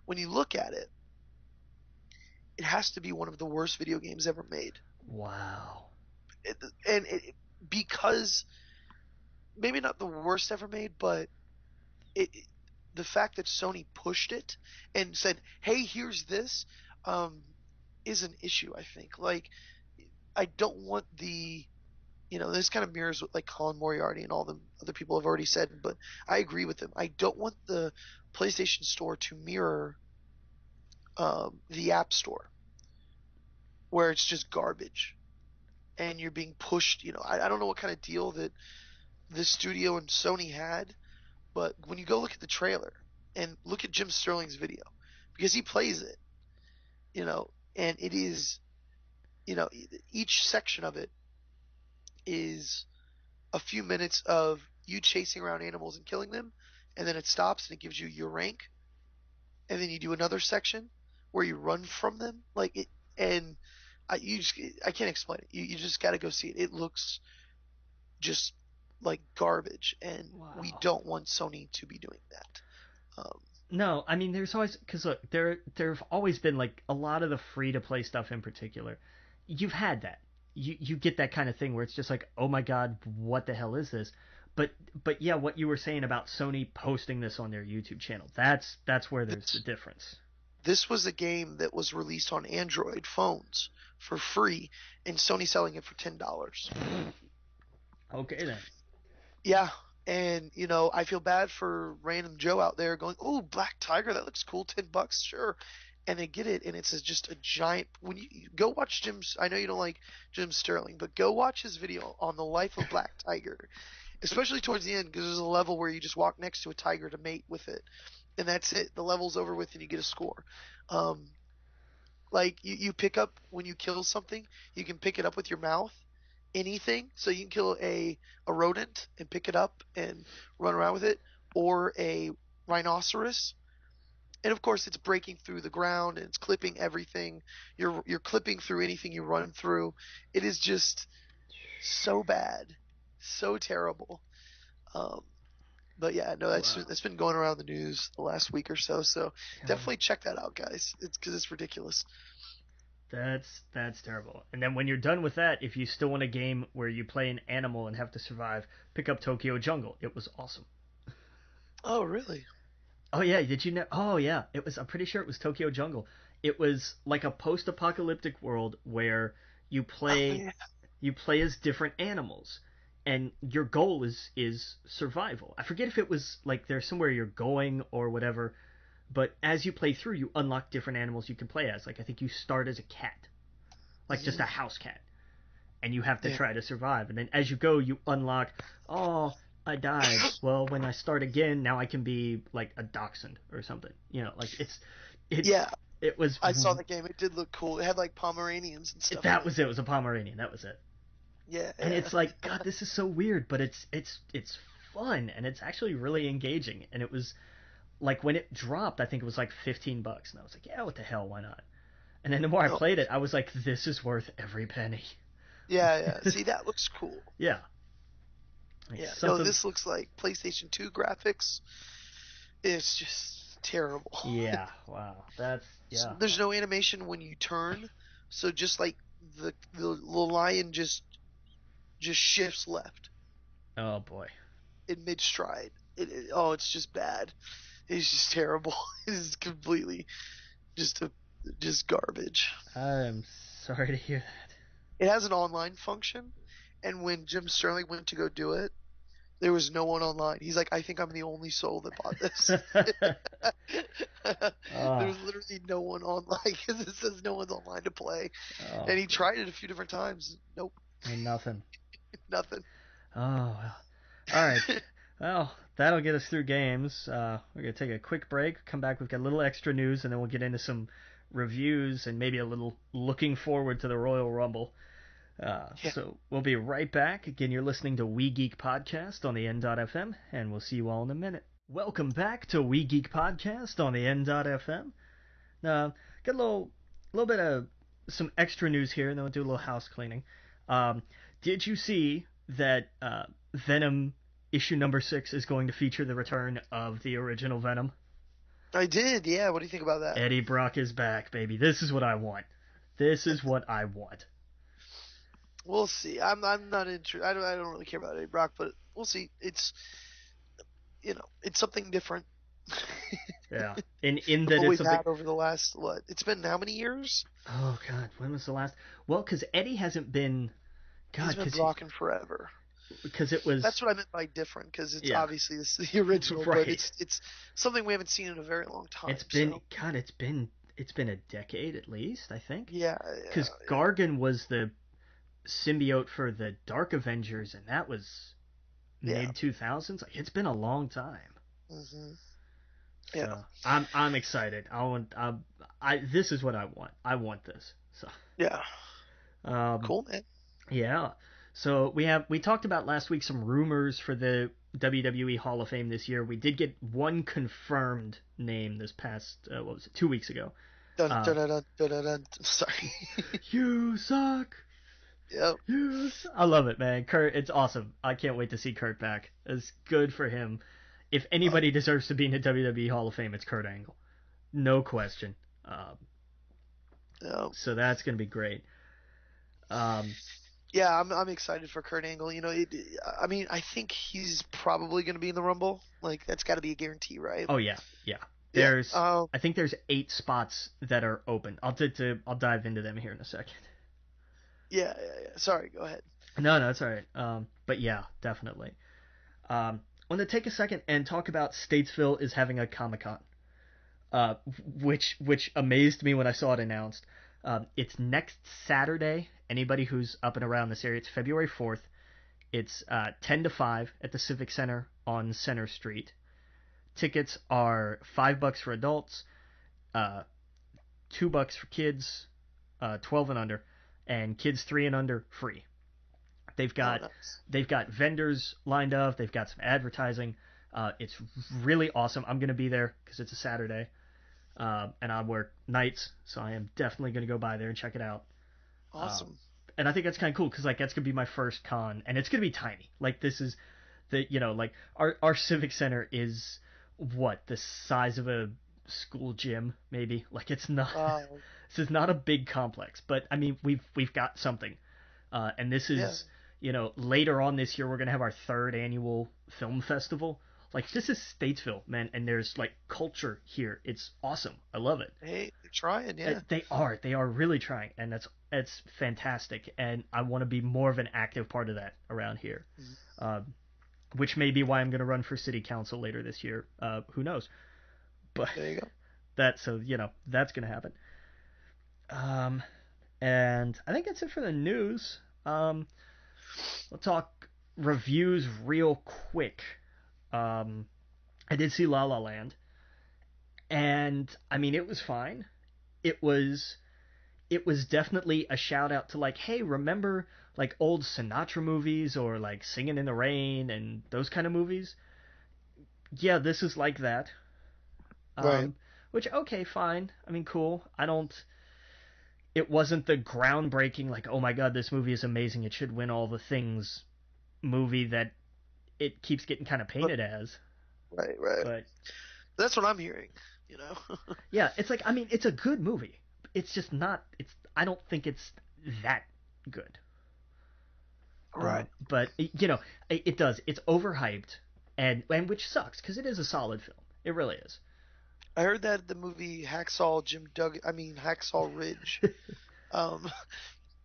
When you look at it, it has to be one of the worst video games ever made. Wow. It, and it, because maybe not the worst ever made, but it, the fact that Sony pushed it and said, "Hey, here's this," um, is an issue. I think. Like, I don't want this kind of mirrors what like Colin Moriarty and all the other people have already said, but I agree with them. I don't want the PlayStation Store to mirror the App Store, where it's just garbage and you're being pushed. I don't know what kind of deal that this studio and Sony had, but when you go look at the trailer and look at Jim Sterling's video, because he plays it, and it is, each section of it is a few minutes of you chasing around animals and killing them, and then it stops and it gives you your rank, and then you do another section where you run from them, like it, and I can't explain it. You just got to go see it. It looks just like garbage, and we Wow. don't want Sony to be doing that. No, I mean there's always because look there've always been like a lot of the free to play stuff in particular. You've had that. You get that kind of thing where it's just like, oh my god, what the hell is this? But but yeah, what you were saying about Sony posting this on their YouTube channel, that's where there's the This difference. this was a game that was released on Android phones for free, and Sony selling it for $10. Okay then. Yeah, and I feel bad for random Joe out there going, "Oh, Black Tiger, that looks cool, $10, sure." And they get it, and it's just a giant. When you go watch Jim's, I know you don't like Jim Sterling, but go watch his video on the life of Black Tiger, especially towards the end, because there's a level where you just walk next to a tiger to mate with it, and that's it. The level's over with, and you get a score. Um, like you pick up when you kill something, you can pick it up with your mouth, anything. So you can kill a rodent and pick it up and run around with it, or a rhinoceros. And of course, it's breaking through the ground and it's clipping everything. You're clipping through anything you run through. It is just so bad, so terrible. Um, but yeah, no, Wow. that's been going around the news the last week or so. So God, definitely check that out, guys. It's because it's ridiculous. that's terrible. And then when you're done with that, if you still want a game where you play an animal and have to survive, pick up Tokyo Jungle. It was awesome. Oh, really? Oh yeah, did you know? Oh yeah, it was. I'm pretty sure it was Tokyo Jungle. It was like a post-apocalyptic world where you Oh, play yeah. you play as different animals, and your goal is survival. I forget if it was like there's somewhere you're going or whatever, but as you play through, you unlock different animals you can play as. Like I think you start as a cat, like just a Mhm. house cat, and you have to Yeah. try to survive. And then as you go, you unlock, oh, I died. Well, when I start again, now I can be like a dachshund or something. Like it Yeah, it was I saw the game. It did look cool. It had like Pomeranians and stuff in that it. was it. It was a Pomeranian. That was it. Yeah, And yeah. it's like, God, this is so weird, but it's fun and it's actually really engaging. And it was like when it dropped, I think it was like $15, and I was like, yeah, what the hell, why not? And then the more I Oh, played it, I was like, this is worth every penny. yeah, yeah. See, that looks cool. Yeah, like Yeah. No, something. this looks like PlayStation 2 graphics. It's just terrible. Yeah, wow, that's yeah. There's no animation when you turn. So just like the lion just shifts left Oh boy. in mid stride. Oh, it's just bad. It's just terrible. It's completely just garbage. I'm sorry to hear that. It has an online function, and when Jim Sterling went to go do it, there was no one online. He's like, I think I'm the only soul that bought this. There was literally no one online because it says no one's online to play. And he tried it a few different times. Nope. And nothing. Nothing. Oh, well. All right. Well, that'll get us through games. We're going to take a quick break. Come back. We've got a little extra news, and then we'll get into some reviews and maybe a little looking forward to the Royal Rumble. So we'll be right back. Again, you're listening to We Geek Podcast on the N.FM, and we'll see you all in a minute. Welcome back to We Geek Podcast on the N.FM. Got a little bit of some extra news here, and then we'll do a little house cleaning. Did you see that Venom issue number 6 is going to feature the return of the original Venom? I did, yeah. What do you think about that? Eddie Brock is back, baby. This is what I want. This is what I want. We'll see. I'm not interested. I don't really care about Eddie Brock, but we'll see. It's it's something different. Yeah. In that what it's we've had over the last it's been how many years? Oh God, when was the last? Well, because Eddie hasn't been. God, he's been rocking forever. Because it was. That's what I meant by different. Because it's obviously this is the original, right. But it's something we haven't seen in a very long time. It's been God. It's been a decade at least, I think. Yeah. Because Gargan was the symbiote for the Dark Avengers, and that was mid 2000s. It's been a long time. Mm-hmm. Yeah. So I'm excited. This is what I want. I want this. So. Yeah. Cool, man. Yeah. So we talked about last week some rumors for the WWE Hall of Fame this year. We did get one confirmed name this past 2 weeks ago. Dun, dun, dun, dun, dun, dun, dun. Sorry. You suck. Yep. Yes. I love it, man. Kurt, it's awesome. I can't wait to see Kurt back. It's good for him. If anybody deserves to be in the WWE Hall of Fame, it's Kurt Angle. No question. So that's going to be great. Yeah, I'm excited for Kurt Angle. I mean, I think he's probably going to be in the Rumble. Like, that's got to be a guarantee, right? Oh, yeah. I think there's 8 spots that are open. I'll dive into them here in a second. Yeah. Sorry, go ahead. No, it's all right. But yeah, definitely. I want to take a second and talk about Statesville is having a Comic-Con, which amazed me when I saw it announced. It's next Saturday. Anybody who's up and around this area, it's February 4th. It's 10 to 5 at the Civic Center on Center Street. Tickets are $5 for adults, $2 for kids, 12 and under, and kids 3 and under free. They've got vendors lined up. They've got some advertising. It's really awesome. I'm gonna be there because it's a Saturday, and I work nights, so I am definitely gonna go by there and check it out. Awesome. And I think that's kind of cool because that's gonna be my first con, and it's gonna be tiny. Like this is our Civic Center is the size of a school gym maybe. Like it's not. This is not a big complex, but I mean we've got something, and this is later on this year we're gonna have our 3rd annual film festival. Like this is Statesville, man, and there's like culture here. It's awesome. I love it. Hey, they're trying, yeah. They are really trying, and it's fantastic. And I want to be more of an active part of that around here, which may be why I'm gonna run for city council later this year. Who knows? But there you go. That's gonna happen. And I think that's it for the news. We'll talk reviews real quick. I did see La La Land, and I mean it was fine. It was definitely a shout out to like, hey, remember like old Sinatra movies or like Singing in the Rain and those kind of movies? Yeah, this is like that. Right. Which okay, fine. I mean, cool. It wasn't the groundbreaking like, oh my god, this movie is amazing. It should win all the things movie that it keeps getting kind of painted as. Right. But that's what I'm hearing, Yeah, it's like, I mean, it's a good movie. It's just not, I don't think it's that good. Right. But it does. It's overhyped, and which sucks because it is a solid film. It really is. I heard that the movie Hacksaw Ridge, um,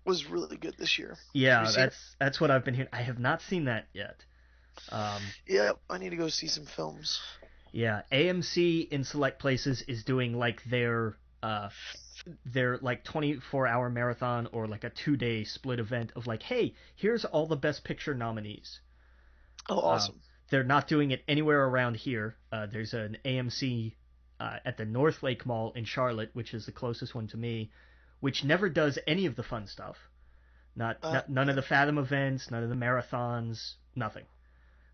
was really good this year. Have you Yeah, seen it? that's what I've been hearing. I have not seen that yet. Yeah, I need to go see some films. Yeah, AMC in select places is doing like their like 24-hour marathon or like a 2-day split event of like, hey, here's all the best picture nominees. Oh, Uh, awesome. they're not doing it anywhere around here. There's an AMC at the North Lake Mall in Charlotte, which is the closest one to me, which never does any of the fun stuff. None of the Fathom events, none of the marathons, nothing.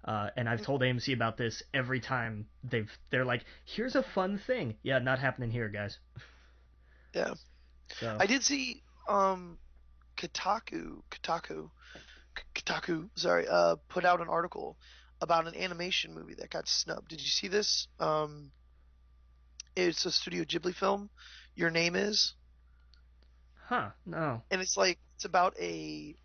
And I've told AMC about this every time they're like, here's a fun thing. Yeah, not happening here, guys. Yeah. So I did see Kotaku, sorry, put out an article about an animation movie that got snubbed. Did you see this? It's a Studio Ghibli film. Your Name Is, no. and it's about a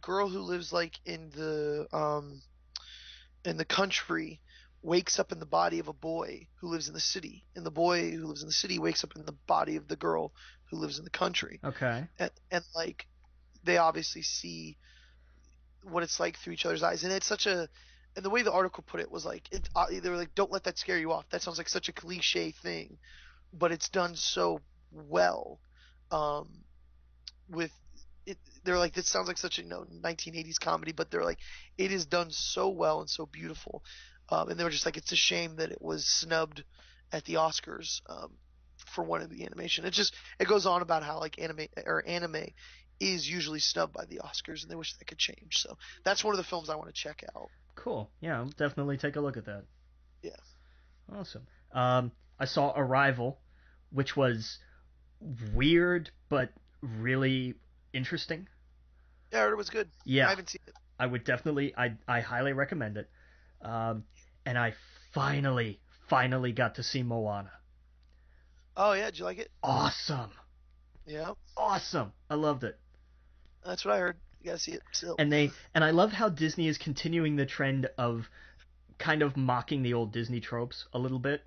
girl who lives like in the country, wakes up in the body of a boy who lives in the city, and the boy who lives in the city wakes up in the body of the girl who lives in the country. Okay. And like they obviously see what it's like through each other's eyes, and it's such a and the way the article put it was like they were like, don't let that scare you off. That sounds like such a cliche thing, but it's done so well. Um, with it, they're like, this sounds like such a 1980s comedy, but they're like, it is done so well and so beautiful. And they were just like, it's a shame that it was snubbed at the Oscars, for one of the animation. It goes on about how like anime is usually snubbed by the Oscars, and they wish that could change. So that's one of the films I want to check out. Cool. Yeah, I'll definitely take a look at that. Yeah. Awesome. I saw Arrival, which was weird but really interesting. Yeah, I heard it was good. I Yeah, haven't seen it. I would definitely. I highly recommend it. Um, and I finally got to see Moana. Oh yeah, did you like it? Awesome. Yeah, Awesome. I loved it. that's what I heard. You gotta see it still. And I love how Disney is continuing the trend of kind of mocking the old Disney tropes a little bit.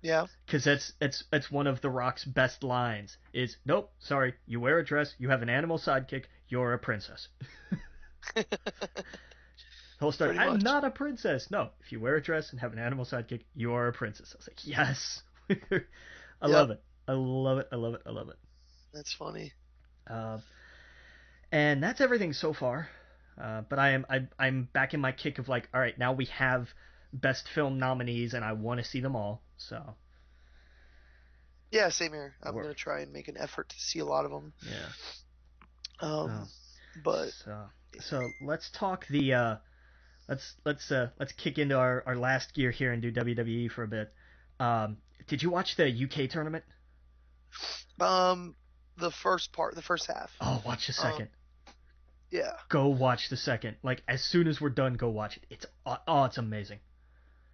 Yeah. Because that's one of The Rock's best lines is, nope, sorry, you wear a dress, you have an animal sidekick, you're a princess. He'll start, Pretty I'm much. not a princess. No, if you wear a dress and have an animal sidekick, you are a princess. I was like, yes. I love it. I love it. I love it. I love it. That's funny. Uh, and that's everything so far. But I'm back in my kick of like, all right, now we have best film nominees, and I want to see them all. So Yeah, same here. I'm we're, gonna try and make an effort to see a lot of them. yeah. Um, but So let's talk the let's kick into our last gear here and do WWE for a bit. Did you watch the UK tournament? the first half. Oh, watch the second. Yeah. Go watch the second. Like as soon as we're done, go watch it. It's amazing.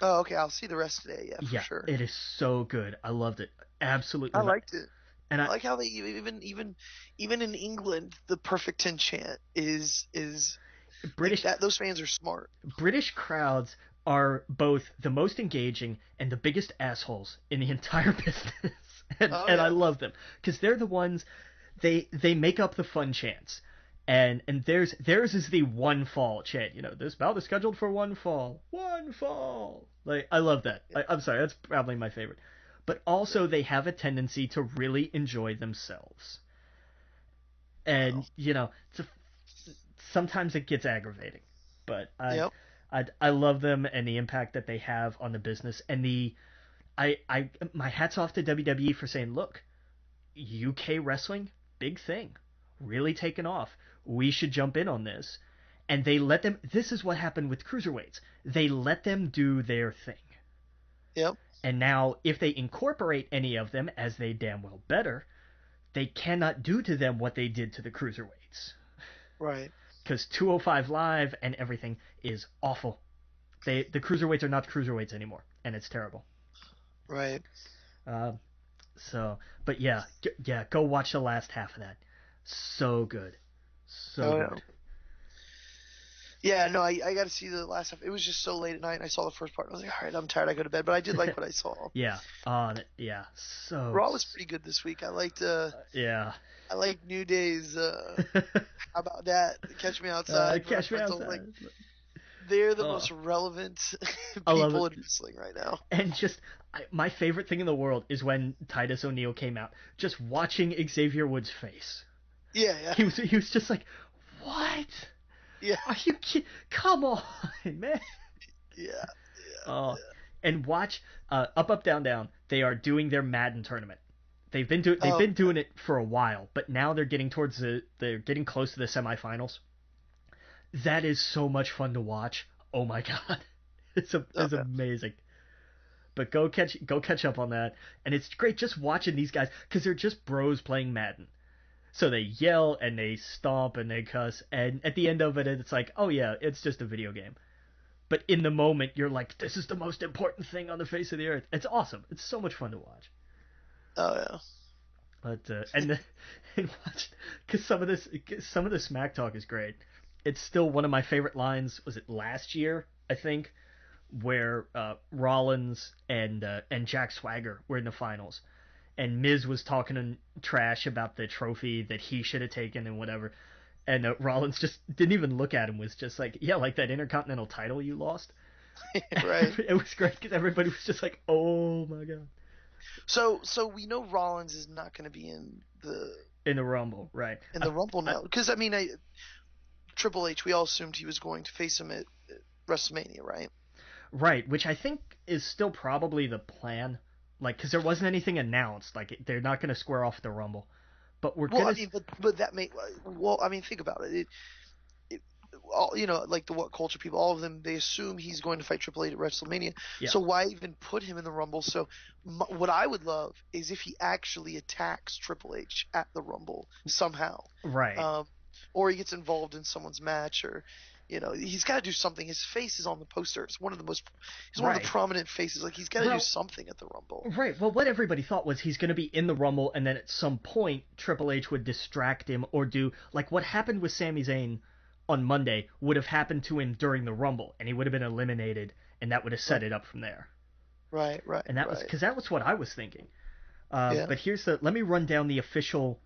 Oh, okay. I'll see the rest today. Yeah, for sure. It is so good. I loved it. Absolutely. I liked it. And I like how they even in England the Perfect 10 chant is British like that. Those fans are smart. British crowds are both the most engaging and the biggest assholes in the entire business. And I love them because they're the ones they make up the fun chants. And theirs is the one fall chant. This bout is scheduled for one fall. One fall. Like I love that. Yeah. I'm sorry, that's probably my favorite. But also they have a tendency to really enjoy themselves. And sometimes it gets aggravating. But I love them and the impact that they have on the business and my hat's off to WWE for saying, look, UK wrestling, big thing, really taken off. We should jump in on this. And they let them, this is what happened with cruiserweights. They let them do their thing. Yep. And now, if they incorporate any of them, as they damn well better, they cannot do to them what they did to the cruiserweights. Right. Because 205 Live and everything is awful. The cruiserweights are not cruiserweights anymore, and it's terrible. Right. So, but yeah, yeah, go watch the last half of that. So good, so Oh good. no. Yeah, no, I got to see the last half. It was just so late at night, and I saw the first part. I was like, all right, I'm tired. I go to bed. But I did like what I saw. Yeah, yeah, Raw was pretty good this week. yeah. I like New Day's. How about that? Catch Me Outside Catch me reference. I was like, outside. they're the Oh, most relevant I love it. people in wrestling right now. And just my favorite thing in the world is when Titus O'Neil came out. Just watching Xavier Woods' face. Yeah, yeah, He was just like, what? yeah, Are you kidding? Come on, man. yeah, Oh, yeah. and watch Up Up Down Down. They are doing their Madden tournament. They've Oh, been doing it for a while, but now they're getting they're getting close to the semifinals. That is so much fun to watch. Oh my god, it's okay. amazing. But go catch up on that, and it's great just watching these guys because they're just bros playing Madden. So they yell and they stomp and they cuss, and at the end of it, it's like, oh yeah, it's just a video game. But in the moment, you're like, this is the most important thing on the face of the earth. It's awesome. It's so much fun to watch. Oh yeah. But and watch because some of the smack talk is great. It's still one of my favorite lines. Was it last year? I think where Rollins and Jack Swagger were in the finals, and Miz was talking trash about the trophy that he should have taken and whatever, and Rollins just didn't even look at him. Was just like, yeah, like that Intercontinental title you lost. Right. It was great because everybody was just like, oh my god. So we know Rollins is not going to be In the Rumble, right? in the Rumble now, because I mean, Triple H. We all assumed he was going to face him at WrestleMania, right? Right, which I think is still probably the plan. Like, because there wasn't anything announced. Like, they're not going to square off the Rumble, but we're Well, I gonna. mean, but that may well, I mean, think about it. It all like the what culture people, all of them, they assume he's going to fight Triple H at WrestleMania. Yeah. So why even put him in the Rumble? So what I would love is if he actually attacks Triple H at the Rumble somehow, Right. um, or he gets involved in someone's match, or he's got to do something. His face is on the poster. It's he's one of the Right. prominent faces. Like he's got to do Well. something at the Rumble. Right. Well, what everybody thought was he's going to be in the Rumble, and then at some point Triple H would distract him or do like what happened with Sami Zayn on Monday would have happened to him during the Rumble, and he would have been eliminated, and that would have set Right, it up from there. right, right, And that was right. because that was what I was thinking. Yeah. But let me run down the official.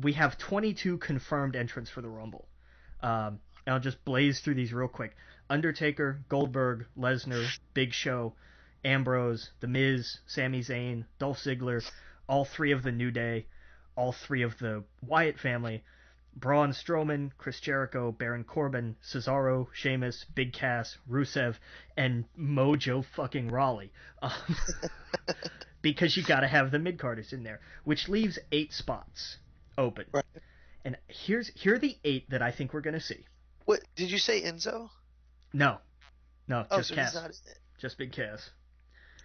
We have 22 confirmed entrants for the Rumble. And I'll just blaze through these real quick. Undertaker, Goldberg, Lesnar, Big Show, Ambrose, The Miz, Sami Zayn, Dolph Ziggler, all three of the New Day, all three of the Wyatt family, Braun Strowman, Chris Jericho, Baron Corbin, Cesaro, Sheamus, Big Cass, Rusev, and Mojo fucking Rawley. Because you gotta have the mid-carders in there, which leaves 8 spots open. Right. And here are the 8 that I think we're gonna see. What did you say, Enzo? No, Oh, just so he's Cass, not in it. just Big Cass.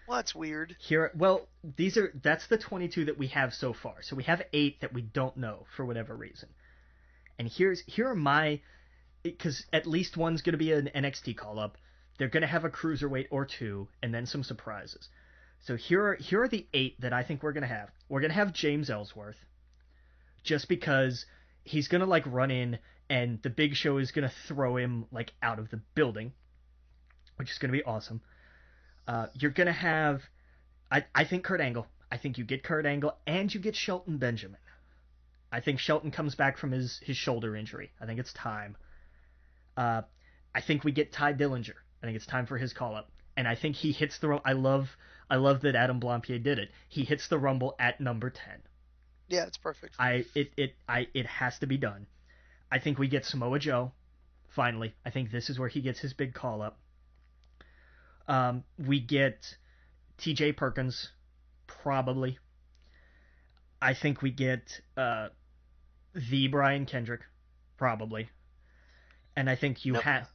Well, that's weird. Well, that's the 22 that we have so far. So we have 8 that we don't know for whatever reason. And here are my, because at least one's gonna be an NXT call up. They're gonna have a cruiserweight or 2, and then some surprises. So here are the 8 that I think we're gonna have. We're gonna have James Ellsworth, just because he's gonna like run in and the Big Show is gonna throw him like out of the building, which is gonna be awesome. You're gonna have, I think Kurt Angle. I think you get Kurt Angle and you get Shelton Benjamin. I think Shelton comes back from his shoulder injury. I think it's time. I think we get Ty Dillinger. I think it's time for his call up, and I think he hits the. I love that Adam Blampied did it. He hits the Rumble at number 10. Yeah, it's perfect. It has to be done. I think we get Samoa Joe. Finally, I think this is where he gets his big call up. We get T.J. Perkins, probably. I think we get the Brian Kendrick, probably. And I think you No, have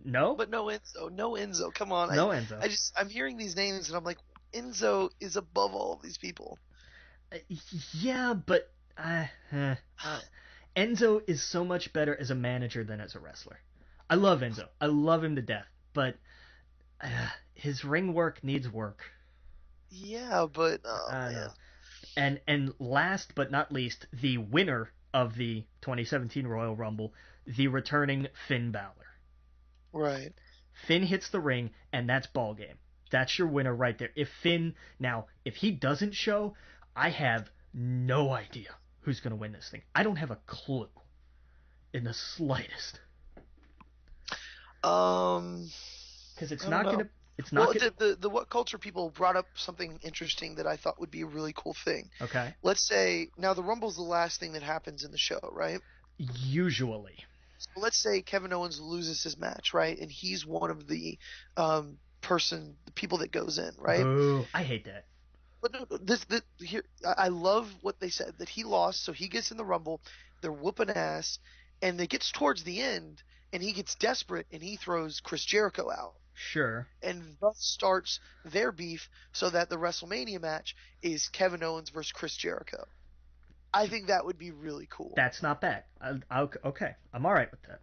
no, but no Enzo. No Enzo. Come on. no Enzo. I'm hearing these names and I'm like, Enzo is above all of these people. Yeah, but Enzo is so much better as a manager than as a wrestler. I love Enzo. I love him to death, but his ring work needs work. Yeah, but Yeah. And last but not least, the winner of the 2017 Royal Rumble, the returning Finn Balor. Right. Finn hits the ring, and that's ball game. That's your winner right there. If he doesn't show, I have no idea who's going to win this thing. I don't have a clue in the slightest. Because it's not going to. It's not. Well, the What Culture people brought up something interesting that I thought would be a really cool thing. Okay. Let's say now the Rumble's the last thing that happens in the show, right? Usually. So let's say Kevin Owens loses his match, right? And he's one of the people that goes in, right? Boo. I hate that. But no, here I love what they said, that he lost, so he gets in the Rumble, they're whooping ass, and it gets towards the end, and he gets desperate, and he throws Chris Jericho out. Sure. And thus starts their beef, so that the WrestleMania match is Kevin Owens versus Chris Jericho. I think that would be really cool. That's not bad. Okay, I'm all right with that.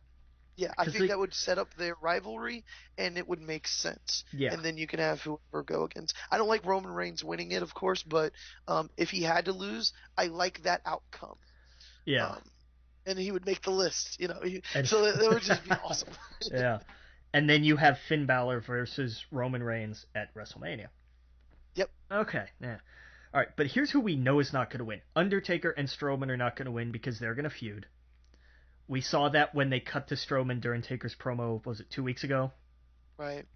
Yeah, I think that would set up their rivalry, and it would make sense. Yeah. And then you can have whoever go against. I don't like Roman Reigns winning it, of course, but if he had to lose, I like that outcome. Yeah. And he would make the list, so that would just be awesome. Yeah. And then you have Finn Balor versus Roman Reigns at WrestleMania. Yep. Okay, yeah. All right, but here's who we know is not going to win. Undertaker and Strowman are not going to win because they're going to feud. We saw that when they cut to Strowman during Taker's promo, was it 2 weeks ago? Right.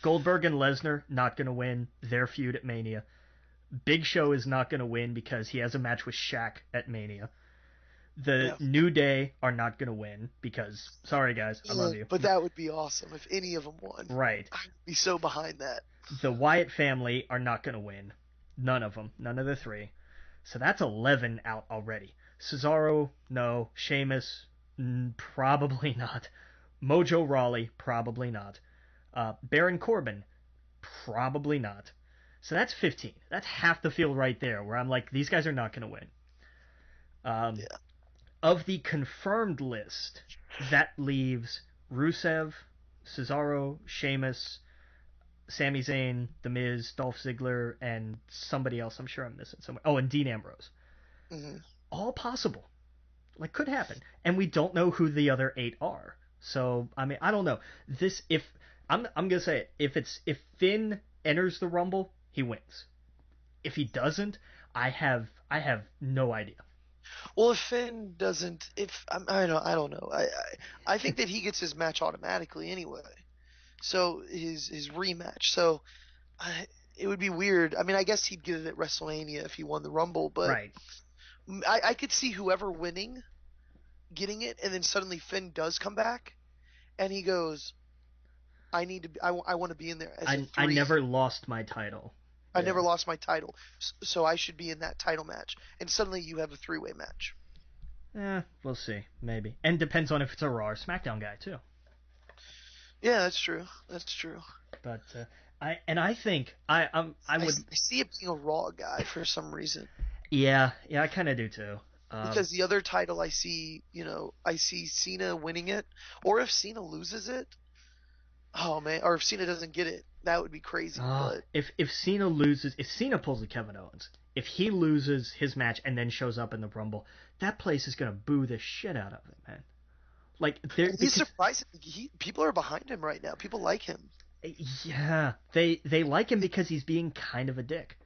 Goldberg and Lesnar, not going to win. Their feud at Mania. Big Show is not going to win because he has a match with Shaq at Mania. The New Day are not going to win because, sorry guys, I love you. But that would be awesome if any of them won. Right. I'd be so behind that. The Wyatt family are not going to win. None of them. None of the three. So that's 11 out already. Cesaro, no. Sheamus, probably not. Mojo Rawley, probably not. Baron Corbin, probably not. So that's 15. That's half the field right there where I'm like, these guys are not going to win. Yeah. Of the confirmed list, that leaves Rusev, Cesaro, Sheamus, Sami Zayn, The Miz, Dolph Ziggler, and somebody else I'm sure I'm missing somewhere. Oh, and Dean Ambrose. Mm-hmm. All possible. Like, could happen. And we don't know who the other 8 are. So, I mean, I don't know. I'm gonna say it. If Finn enters the Rumble, he wins. If he doesn't, I have no idea. Well, if Finn doesn't, I don't know. I think that he gets his match automatically anyway. So his rematch. So it would be weird. I mean, I guess he'd get it at WrestleMania if he won the Rumble, but right. I could see whoever winning getting it, and then suddenly Finn does come back, and he goes, I want to be in there. I never lost my title. I never lost my title, so I should be in that title match. And suddenly you have a 3-way match. We'll see, maybe. And depends on if it's a Raw or SmackDown guy too. Yeah, that's true. That's true. But I think I see it being a Raw guy for some reason. Yeah, I kind of do too. Because the other title I see Cena winning it, or if Cena loses it. Oh man, or if Cena doesn't get it, that would be crazy. But if Cena loses, if Cena pulls a Kevin Owens, if he loses his match and then shows up in the Rumble, that place is gonna boo the shit out of him, man. Like he's surprising. People are behind him right now. People like him. Yeah, they like him because he's being kind of a dick,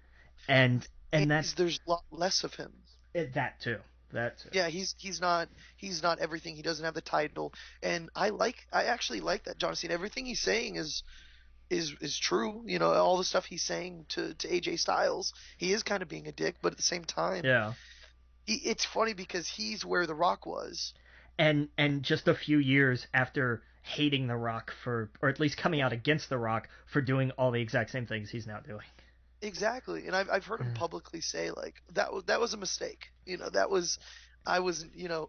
and there's a lot less of him. That too. Yeah, he's not everything. He doesn't have the title, and I actually like that John Cena. Everything he's saying is true. You know, all the stuff he's saying to AJ Styles, he is kind of being a dick, but at the same time, yeah, it's funny because he's where The Rock was, and just a few years after hating The Rock or at least coming out against The Rock for doing all the exact same things he's now doing. Exactly, and I've heard him publicly say like that was a mistake. You know, I was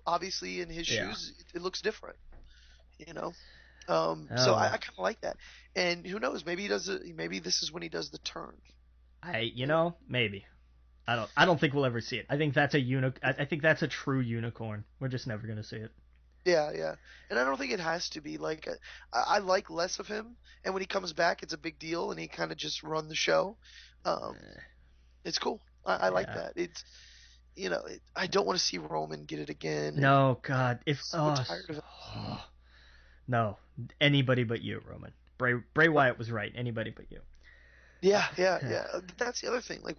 obviously in his shoes. It looks different. You know, so I kind of like that. And who knows? Maybe he does. Maybe this is when he does the turn. Maybe. I don't think we'll ever see it. I think that's I think that's a true unicorn. We're just never gonna see it. Yeah, and I don't think it has to be like I like less of him, and when he comes back, it's a big deal, and he kind of just run the show. It's cool. I like Yeah. that. It's I don't want to see Roman get it again. And No, God, I'm if so tired of it. no, anybody but you, Roman. Bray Wyatt was right. Anybody but you. Yeah, yeah, yeah. That's the other thing. Like,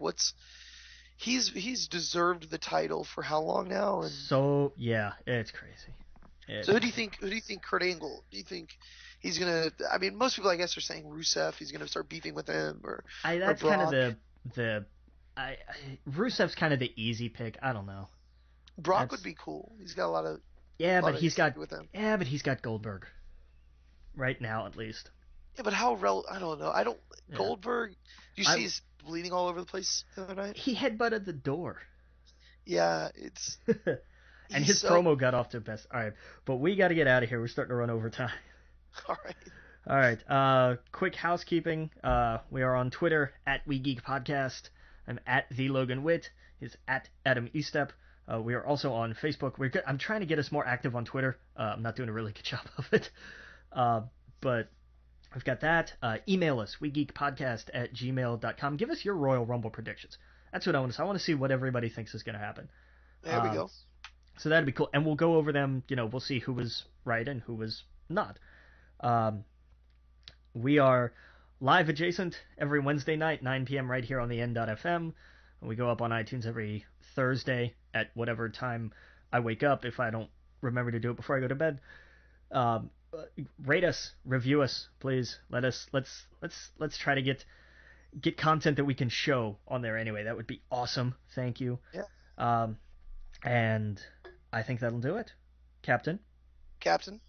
he's deserved the title for how long now? And So yeah, it's crazy. so It's who do you think? Who do you think? Kurt Angle? Do you think he's gonna? I mean, most people I guess are saying Rusev. He's gonna start beefing with him, or that's kind of Brock. the Rusev's kind of the easy pick. I don't know. Brock would That's be cool. He's got yeah, a lot of history with him. but he's got Goldberg right now at least. Yeah, but I don't know. I don't Yeah, Goldberg. You I see, he's bleeding all over the place the other night. he headbutted the door. Yeah, it's And he's his so promo got off to best. All right, but we got to get out of here. We're starting to run over time. all right. All right. Quick housekeeping. We are on Twitter at We Geek Podcast. I'm at the Logan Witt. He's at Adam Estep. We are also on Facebook. I'm trying to get us more active on Twitter. I'm not doing a really good job of it. But we've got that. Email us, wegeekpodcast@gmail.com. Give us your Royal Rumble predictions. That's what I want to see. I want to see what everybody thinks is going to happen. There we go. So that'd be cool. And we'll go over them. We'll see who was right and who was not. We are live adjacent every Wednesday night, 9 p.m. right here on the N.FM. We go up on iTunes every Thursday at whatever time I wake up if I don't remember to do it before I go to bed. Rate us, review us, please. Let's try to get content that we can show on there anyway. That would be awesome. Thank you. Yeah. And I think that'll do it. Captain. Captain.